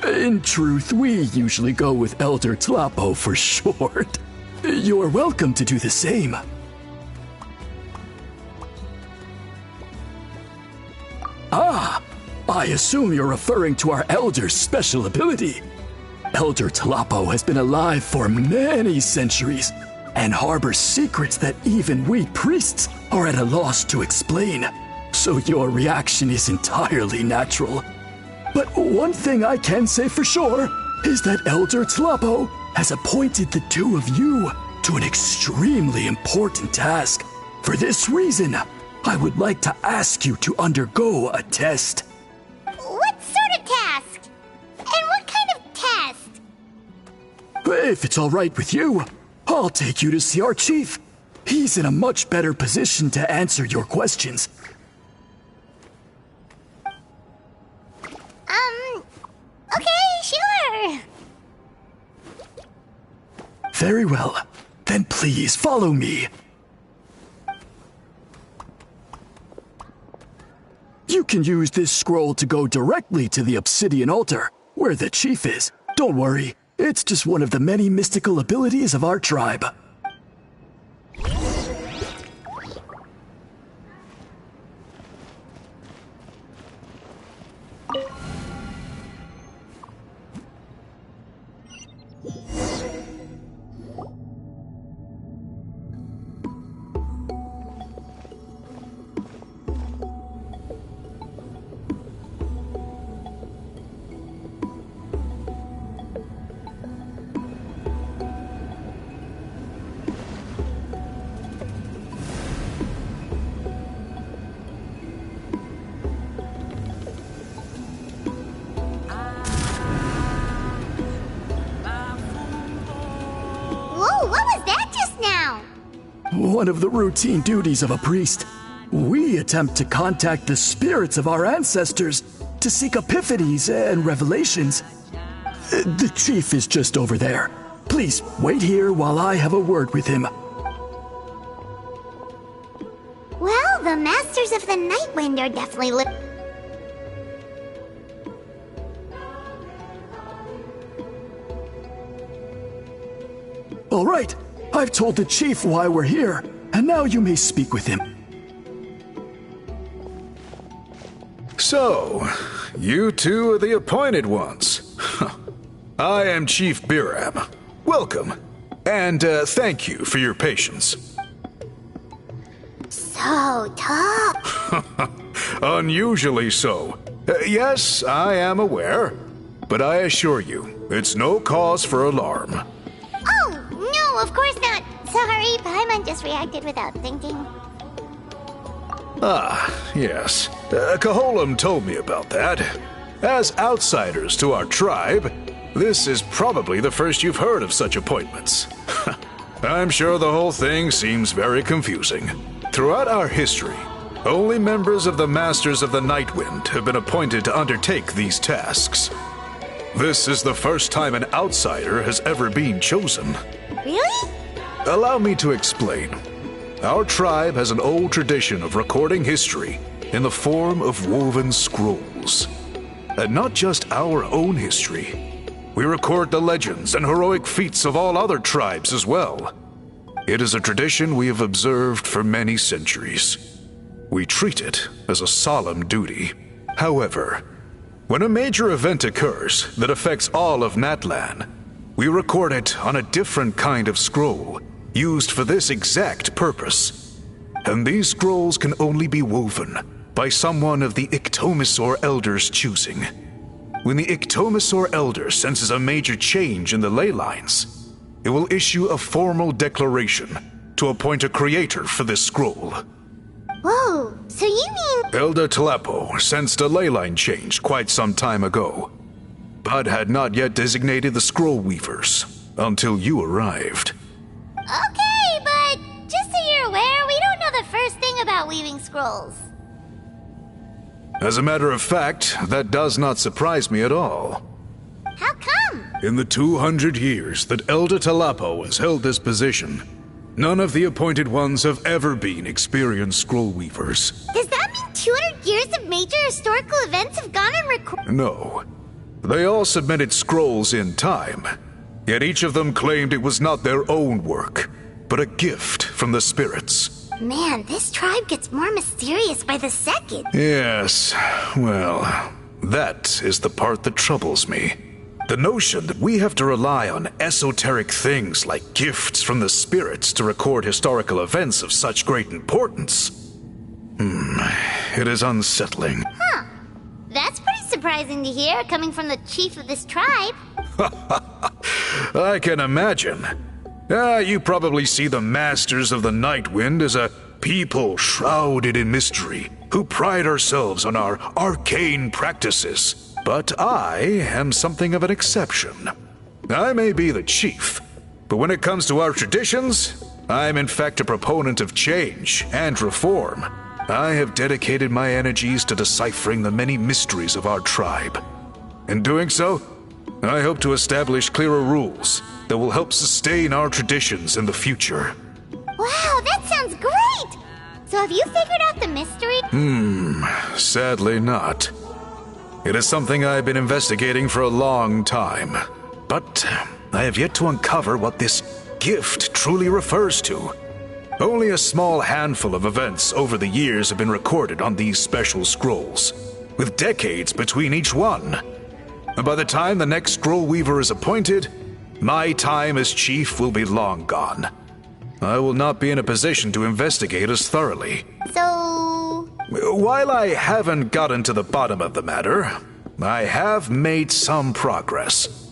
In truth, we usually go with Elder Tlapo for short. You're welcome to do the same. Ah, I assume you're referring to our Elder's special ability. Elder Tlapo has been alive for many centuries and harbors secrets that even we priests are at a loss to explain. So your reaction is entirely natural. But one thing I can say for sure is that Elder Tlapo has appointed the two of you to an extremely important task. For this reason, I would like to ask you to undergo a test. What sort of task? And what kind of test? If it's all right with you, I'll take you to see our chief. He's in a much better position to answer your questions. Okay, sure. Very well. Then please follow me. You can use this scroll to go directly to the obsidian altar, where the chief is. Don't worry, it's just one of the many mystical abilities of our tribe. One of the routine duties of a priest. We attempt to contact the spirits of our ancestors to seek epiphanies and revelations. The chief is just over there. Please wait here while I have a word with him. Well, the masters of the Night Wind are definitely All right. I've told the chief why we're here, and now you may speak with him. So, you two are the appointed ones. I am Chief Biram. Welcome, and thank you for your patience. So tough. Unusually so. Yes, I am aware, but I assure you, it's no cause for alarm. Oh, no, of course not. Sorry, Paimon just reacted without thinking. Ah, yes. Kaholam told me about that. As outsiders to our tribe, this is probably the first you've heard of such appointments. I'm sure the whole thing seems very confusing. Throughout our history, only members of the Masters of the Night Wind have been appointed to undertake these tasks. This is the first time an outsider has ever been chosen. Really? Allow me to explain. Our tribe has an old tradition of recording history in the form of woven scrolls. And not just our own history. We record the legends and heroic feats of all other tribes as well. It is a tradition we have observed for many centuries. We treat it as a solemn duty. However, when a major event occurs that affects all of Natlan, we record it on a different kind of scroll used for this exact purpose. And these scrolls can only be woven by someone of the Ictomisaur Elder's choosing. When the Ictomisaur Elder senses a major change in the ley lines, it will issue a formal declaration to appoint a creator for this scroll. Whoa, so you mean... Elder Tlapo sensed a ley line change quite some time ago, but had not yet designated the scroll weavers until you arrived. Okay, but just so you're aware, we don't know the first thing about weaving scrolls. As a matter of fact, that does not surprise me at all. How come? In the 200 years that Elder Tlapo has held this position, none of the appointed ones have ever been experienced scroll weavers. Does that mean 200 years of major historical events have gone unrecorded? No. They all submitted scrolls in time, yet each of them claimed it was not their own work, but a gift from the spirits. Man, this tribe gets more mysterious by the second. Yes, well, that is the part that troubles me. The notion that we have to rely on esoteric things like gifts from the spirits to record historical events of such great importance. It is unsettling. Huh. That's pretty surprising to hear, coming from the chief of this tribe. I can imagine. You probably see the Masters of the Night Wind as a people shrouded in mystery, who pride ourselves on our arcane practices. But I am something of an exception. I may be the chief, but when it comes to our traditions, I am in fact a proponent of change and reform. I have dedicated my energies to deciphering the many mysteries of our tribe. In doing so, I hope to establish clearer rules that will help sustain our traditions in the future. Wow, that sounds great! So have you figured out the mystery? Sadly not. It is something I've been investigating for a long time, but I have yet to uncover what this gift truly refers to. Only a small handful of events over the years have been recorded on these special scrolls, with decades between each one. And by the time the next scroll weaver is appointed, my time as chief will be long gone. I will not be in a position to investigate as thoroughly. So... While I haven't gotten to the bottom of the matter, I have made some progress.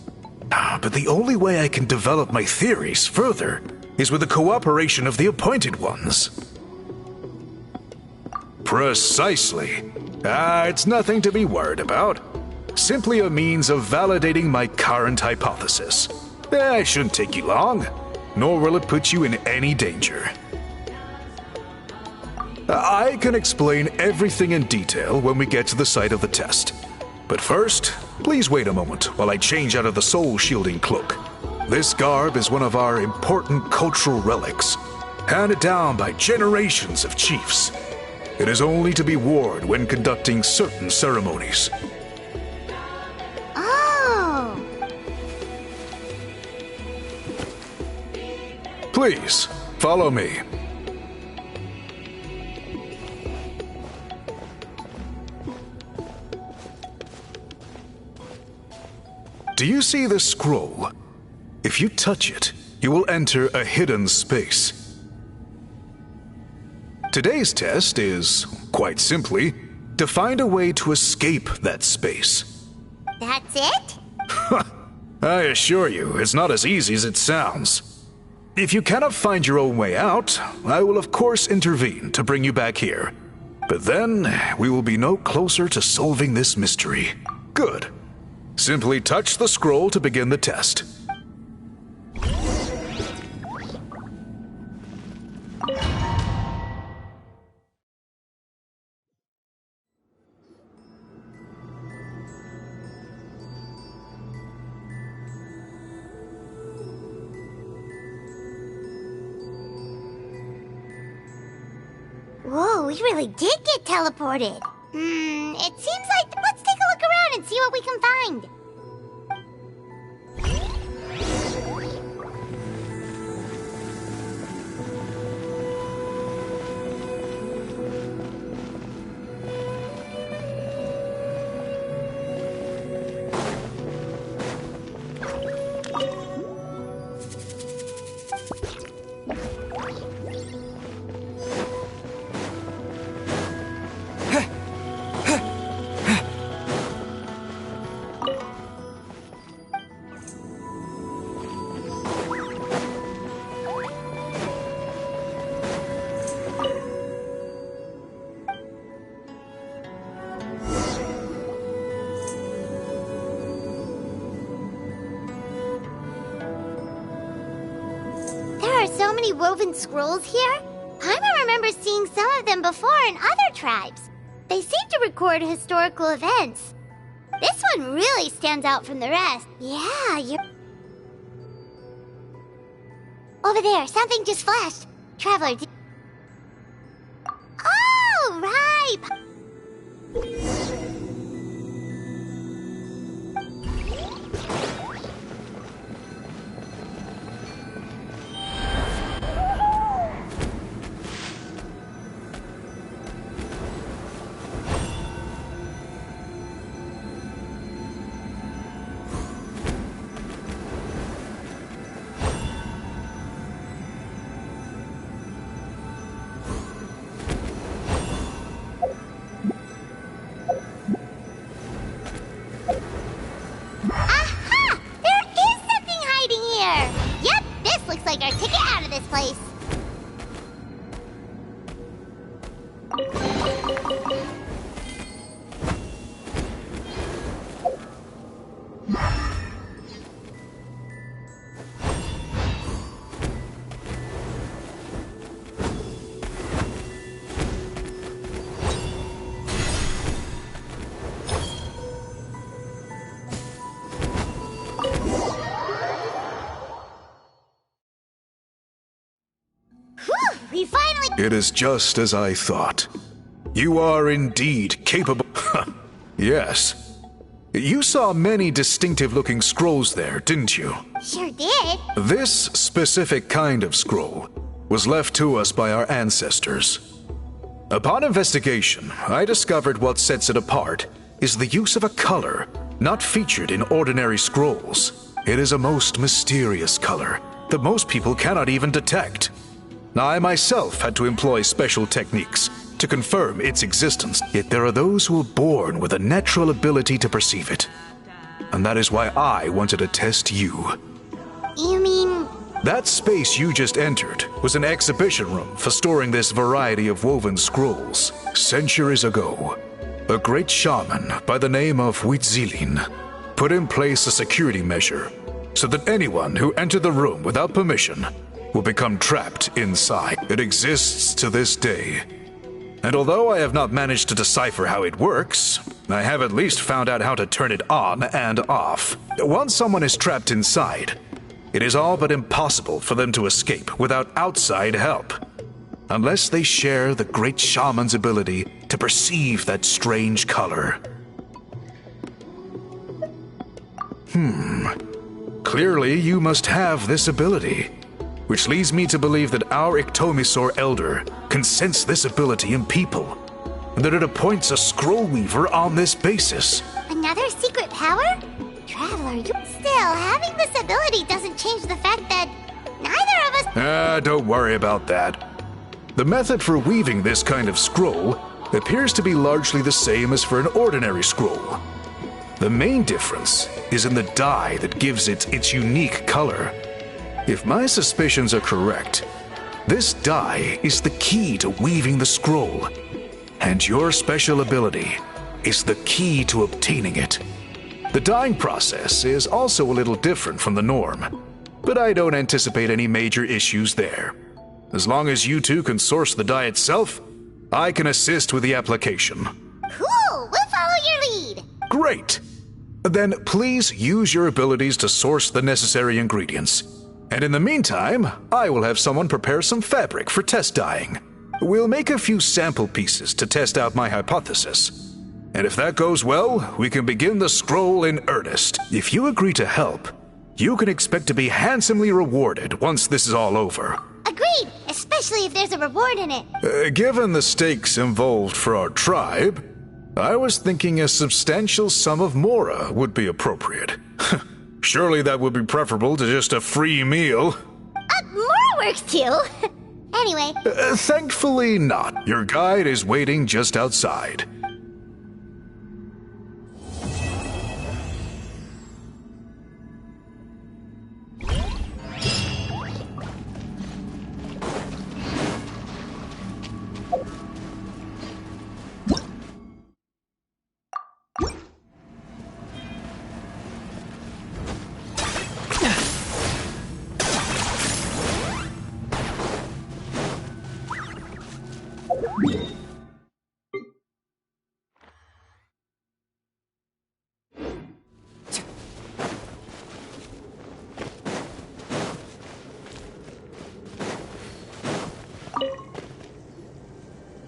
But the only way I can develop my theories further is with the cooperation of the appointed ones. Precisely. It's nothing to be worried about. Simply a means of validating my current hypothesis. It shouldn't take you long, nor will it put you in any danger. I can explain everything in detail when we get to the site of the test. But first, please wait a moment while I change out of the soul-shielding cloak. This garb is one of our important cultural relics, handed down by generations of chiefs. It is only to be worn when conducting certain ceremonies. Oh! Please, follow me. Do you see this scroll? If you touch it, you will enter a hidden space. Today's test is, quite simply, to find a way to escape that space. That's it? I assure you, it's not as easy as it sounds. If you cannot find your own way out, I will of course intervene to bring you back here. But then, we will be no closer to solving this mystery. Good. Simply touch the scroll to begin the test. Whoa, we really did get teleported. It seems like... Let's take a look around and see what we can find. So many woven scrolls here? Paimon remembers seeing some of them before in other tribes. They seem to record historical events. This one really stands out from the rest. Yeah, you're... Over there, something just flashed. Traveler, Oh, right! Like our ticket out of this place. We finally... It is just as I thought. You are indeed capable... Yes. You saw many distinctive-looking scrolls there, didn't you? Sure did. This specific kind of scroll was left to us by our ancestors. Upon investigation, I discovered what sets it apart is the use of a color not featured in ordinary scrolls. It is a most mysterious color that most people cannot even detect. I myself had to employ special techniques to confirm its existence, yet there are those who are born with a natural ability to perceive it. And that is why I wanted to test you. You mean... That space you just entered was an exhibition room for storing this variety of woven scrolls. Centuries ago, a great shaman by the name of Huitzilin put in place a security measure so that anyone who entered the room without permission will become trapped inside. It exists to this day. And although I have not managed to decipher how it works, I have at least found out how to turn it on and off. Once someone is trapped inside, it is all but impossible for them to escape without outside help, unless they share the great shaman's ability to perceive that strange color. Clearly you must have this ability, which leads me to believe that our Iktomisor Elder can sense this ability in people, and that it appoints a scroll weaver on this basis. Another secret power? Traveler, you... Still, having this ability doesn't change the fact that neither of us... Don't worry about that. The method for weaving this kind of scroll appears to be largely the same as for an ordinary scroll. The main difference is in the dye that gives it its unique color. If my suspicions are correct, this dye is the key to weaving the scroll, and your special ability is the key to obtaining it. The dyeing process is also a little different from the norm, but I don't anticipate any major issues there. As long as you two can source the dye itself, I can assist with the application. Cool! We'll follow your lead! Great! Then please use your abilities to source the necessary ingredients. And in the meantime, I will have someone prepare some fabric for test dyeing. We'll make a few sample pieces to test out my hypothesis. And if that goes well, we can begin the scroll in earnest. If you agree to help, you can expect to be handsomely rewarded once this is all over. Agreed, especially if there's a reward in it. Given the stakes involved for our tribe, I was thinking a substantial sum of mora would be appropriate. Surely that would be preferable to just a free meal. Mora works too. Anyway. Thankfully not. Your guide is waiting just outside.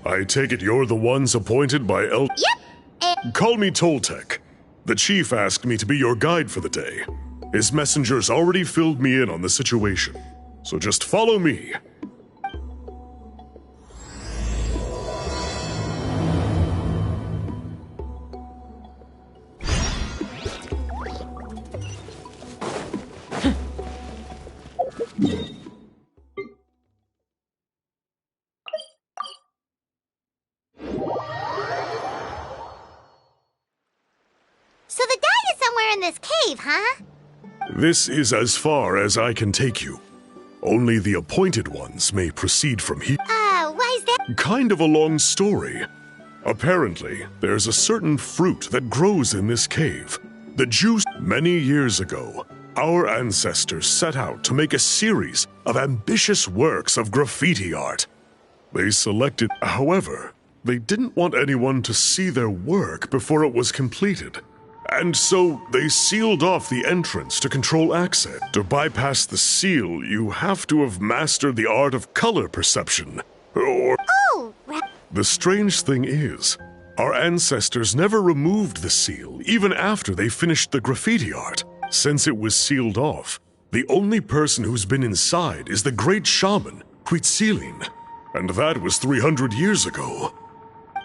I take it you're the ones appointed by Yep. Call me Toltec. The chief asked me to be your guide for the day. His messengers already filled me in on the situation. So just follow me. So the guy is somewhere in this cave, huh? This is as far as I can take you. Only the appointed ones may proceed from here. Why is that? Kind of a long story. Apparently, there's a certain fruit that grows in this cave. The juice. Many years ago, our ancestors set out to make a series of ambitious works of graffiti art. They selected, however, they didn't want anyone to see their work before it was completed. And so they sealed off the entrance to control access. To bypass the seal, you have to have mastered the art of color perception. Or the strange thing is, our ancestors never removed the seal, even after they finished the graffiti art. Since it was sealed off, the only person who's been inside is the great shaman, Huitzilin. And that was 300 years ago.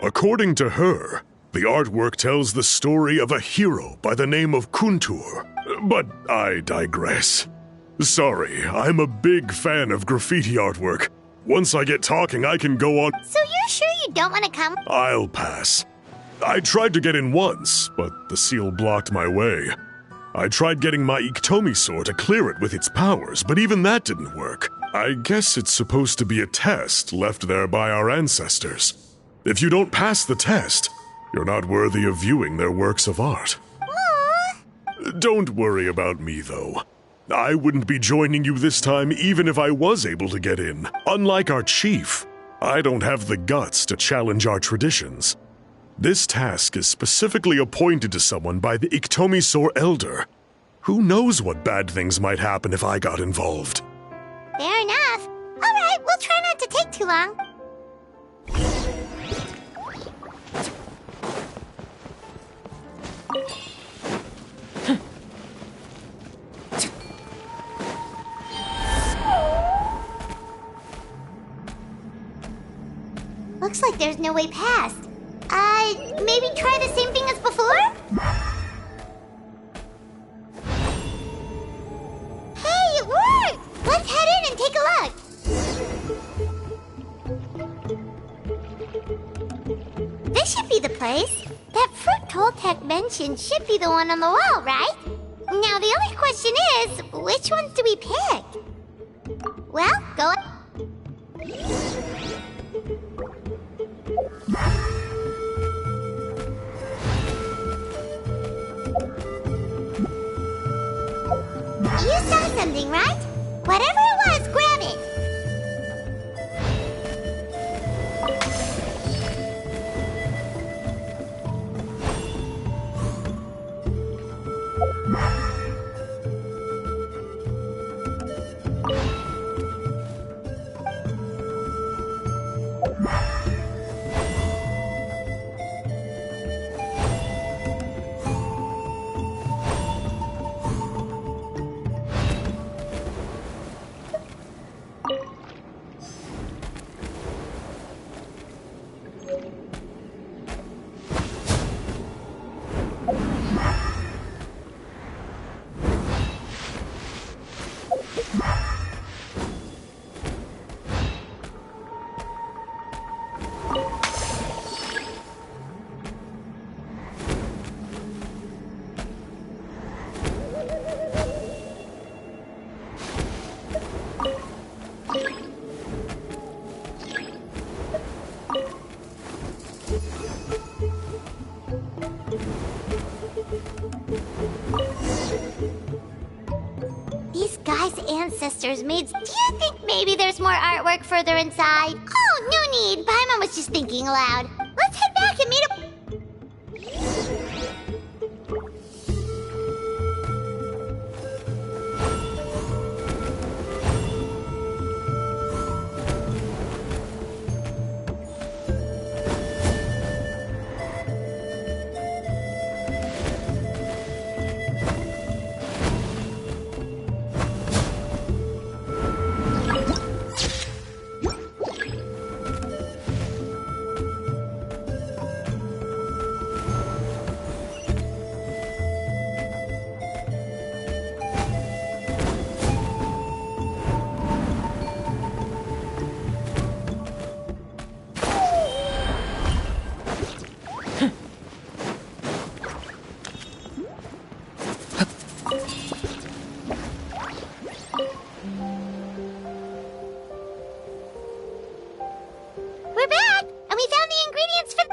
According to her, the artwork tells the story of a hero by the name of Kuntur. But I digress. Sorry, I'm a big fan of graffiti artwork. Once I get talking, I can go on. So you're sure you don't want to come? I'll pass. I tried to get in once, but the seal blocked my way. I tried getting my Iktomi to clear it with its powers, but even that didn't work. I guess it's supposed to be a test left there by our ancestors. If you don't pass the test, you're not worthy of viewing their works of art. Aww. Don't worry about me, though. I wouldn't be joining you this time even if I was able to get in. Unlike our chief, I don't have the guts to challenge our traditions. This task is specifically appointed to someone by the Iktomi Elder. Who knows what bad things might happen if I got involved? Fair enough. All right, we'll try not to take too long. Looks like there's no way past. Maybe try the same thing as before? Hey, it worked! Let's head in and take a look. This should be the place. That fruit Toltec mentioned should be the one on the wall, right? Now the only question is, which ones do we pick? Well, go You saw something, right? Whatever it was, grab it. ancestors made. Do you think maybe there's more artwork further inside? Oh, no need. Paimon was just thinking aloud. Let's head back and meet up.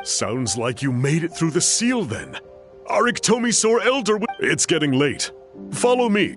Sounds like you made it through the seal then. Our Iktomisaur Elder. It's getting late. Follow me.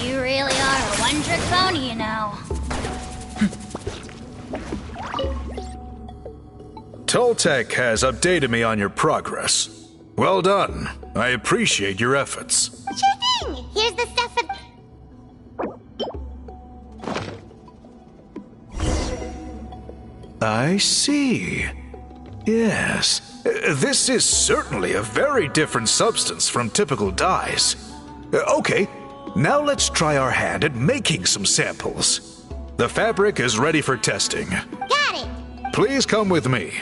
You really are a one-trick pony, you know. Toltec has updated me on your progress. Well done. I appreciate your efforts. Sure thing. Here's the stuff I see. Yes. This is certainly a very different substance from typical dyes. Okay, now let's try our hand at making some samples. The fabric is ready for testing. Got it. Please come with me.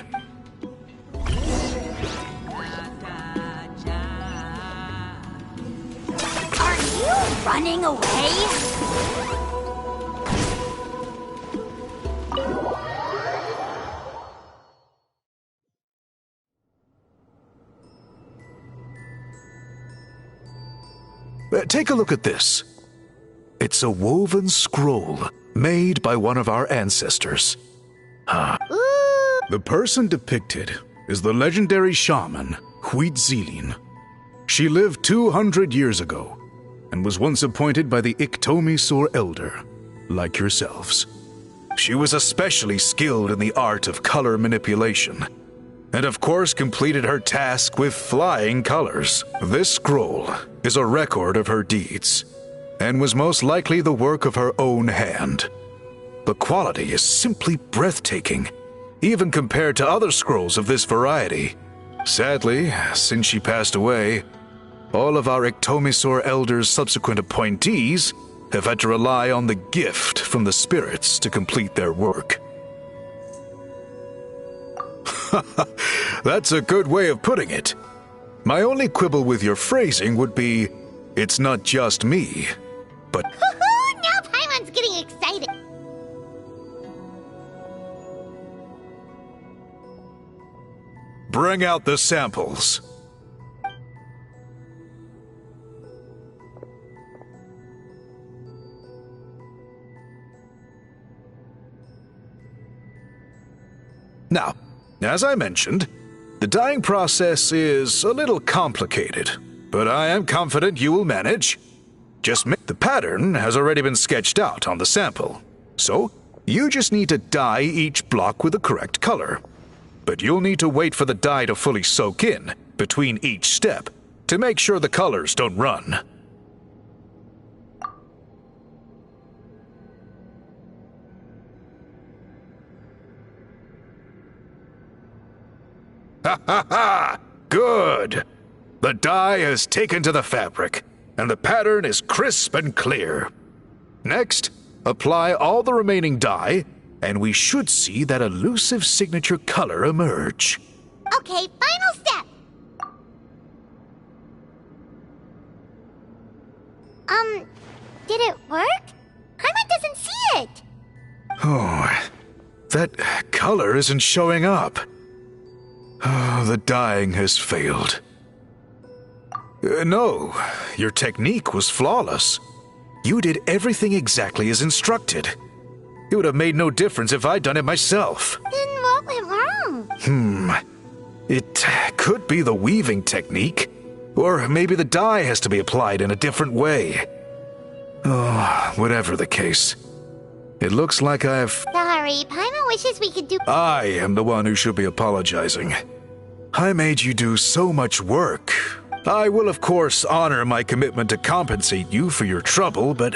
Are you running away? Take a look at this. It's a woven scroll made by one of our ancestors. The person depicted is the legendary shaman, Huitzilin. She lived 200 years ago and was once appointed by the Iktomisaur Elder, like yourselves. She was especially skilled in the art of color manipulation, and of course completed her task with flying colors. This scroll is a record of her deeds, and was most likely the work of her own hand. The quality is simply breathtaking, even compared to other scrolls of this variety. Sadly, since she passed away, all of our Iktomisaur Elder's subsequent appointees have had to rely on the gift from the spirits to complete their work. That's a good way of putting it. My only quibble with your phrasing would be, it's not just me, but... Now Paimon's getting excited. Bring out the samples. Now, as I mentioned, the dyeing process is a little complicated, but I am confident you will manage. The pattern has already been sketched out on the sample, so you just need to dye each block with the correct color. But you'll need to wait for the dye to fully soak in between each step to make sure the colors don't run. Ha ha ha! Good! The dye has taken to the fabric, and the pattern is crisp and clear. Next, apply all the remaining dye, and we should see that elusive signature color emerge. Okay, final step. Did it work? Paimon doesn't see it. Oh, that color isn't showing up. Oh, the dyeing has failed. No, your technique was flawless. You did everything exactly as instructed. It would have made no difference if I'd done it myself. Then what went wrong? It could be the weaving technique, or maybe the dye has to be applied in a different way. Oh, whatever the case. It looks like I've... Sorry, Paimon wishes we could do... I am the one who should be apologizing. I made you do so much work. I will, of course, honor my commitment to compensate you for your trouble, but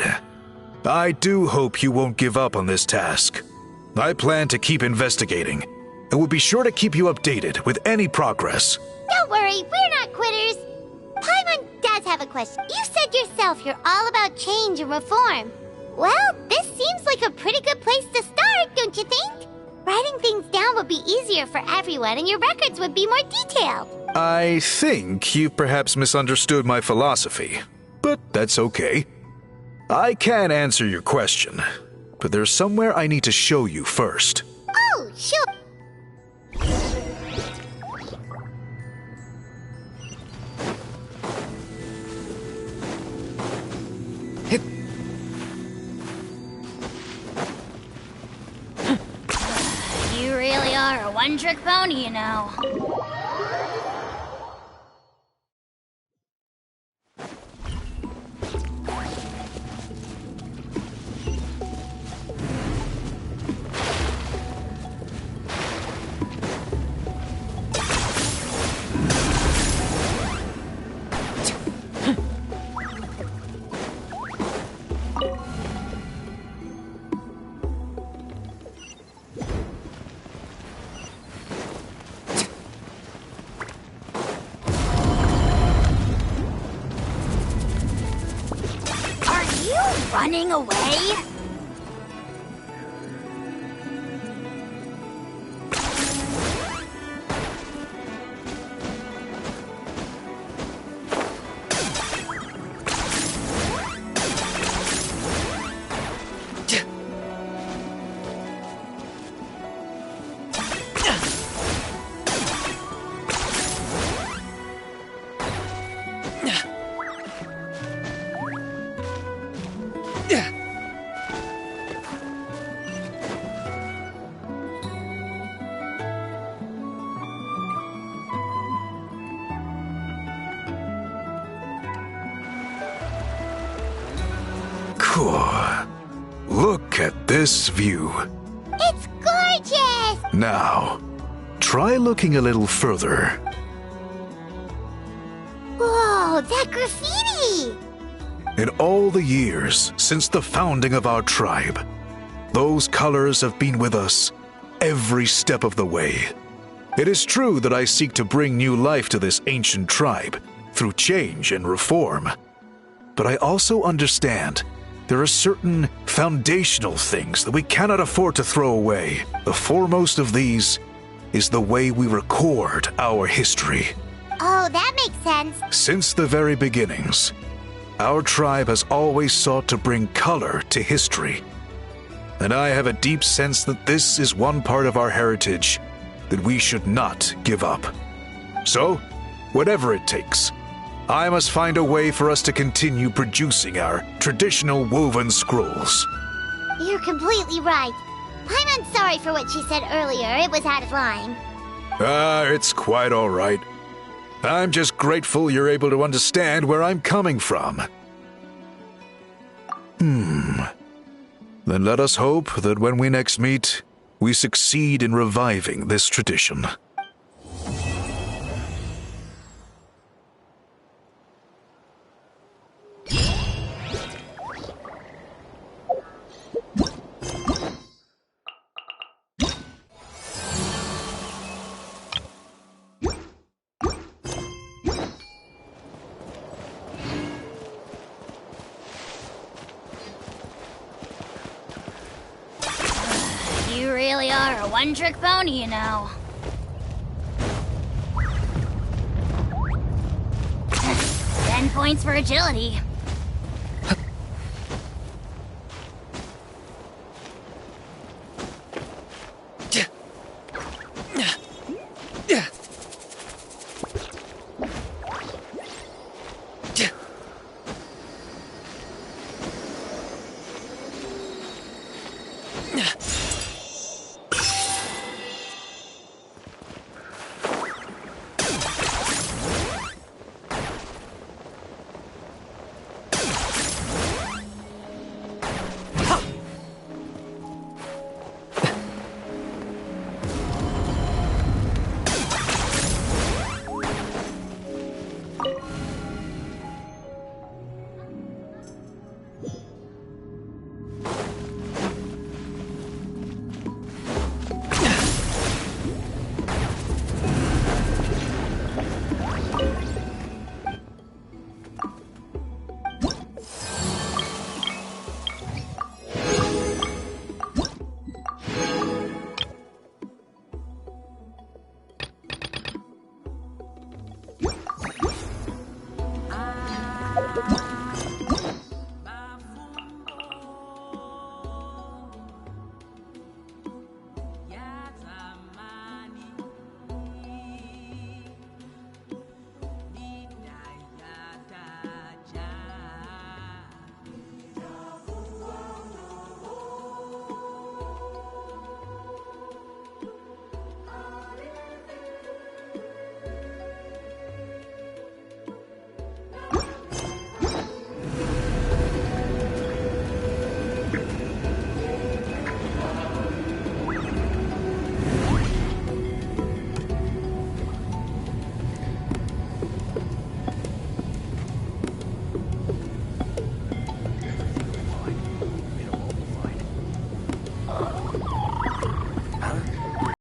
I do hope you won't give up on this task. I plan to keep investigating, and will be sure to keep you updated with any progress. Don't worry, we're not quitters. Paimon does have a question. You said yourself you're all about change and reform. Well, this seems like a pretty good place to start, don't you think? Writing things down would be easier for everyone, and your records would be more detailed. I think you've perhaps misunderstood my philosophy, but that's okay. I can answer your question, but there's somewhere I need to show you first. Oh, sure. You really are a one-trick pony, you know. Running away? Look at this view. It's gorgeous! Now, try looking a little further. Whoa, that graffiti! In all the years since the founding of our tribe, those colors have been with us every step of the way. It is true that I seek to bring new life to this ancient tribe through change and reform. But I also understand there are certain foundational things that we cannot afford to throw away. The foremost of these is the way we record our history. Oh, that makes sense. Since the very beginnings, our tribe has always sought to bring color to history. And I have a deep sense that this is one part of our heritage that we should not give up. So, whatever it takes, I must find a way for us to continue producing our traditional woven scrolls. You're completely right. Paimon's sorry for what she said earlier. It was out of line. It's quite all right. I'm just grateful you're able to understand where I'm coming from. Then let us hope that when we next meet, we succeed in reviving this tradition. one-trick pony, you know. 10 points for agility.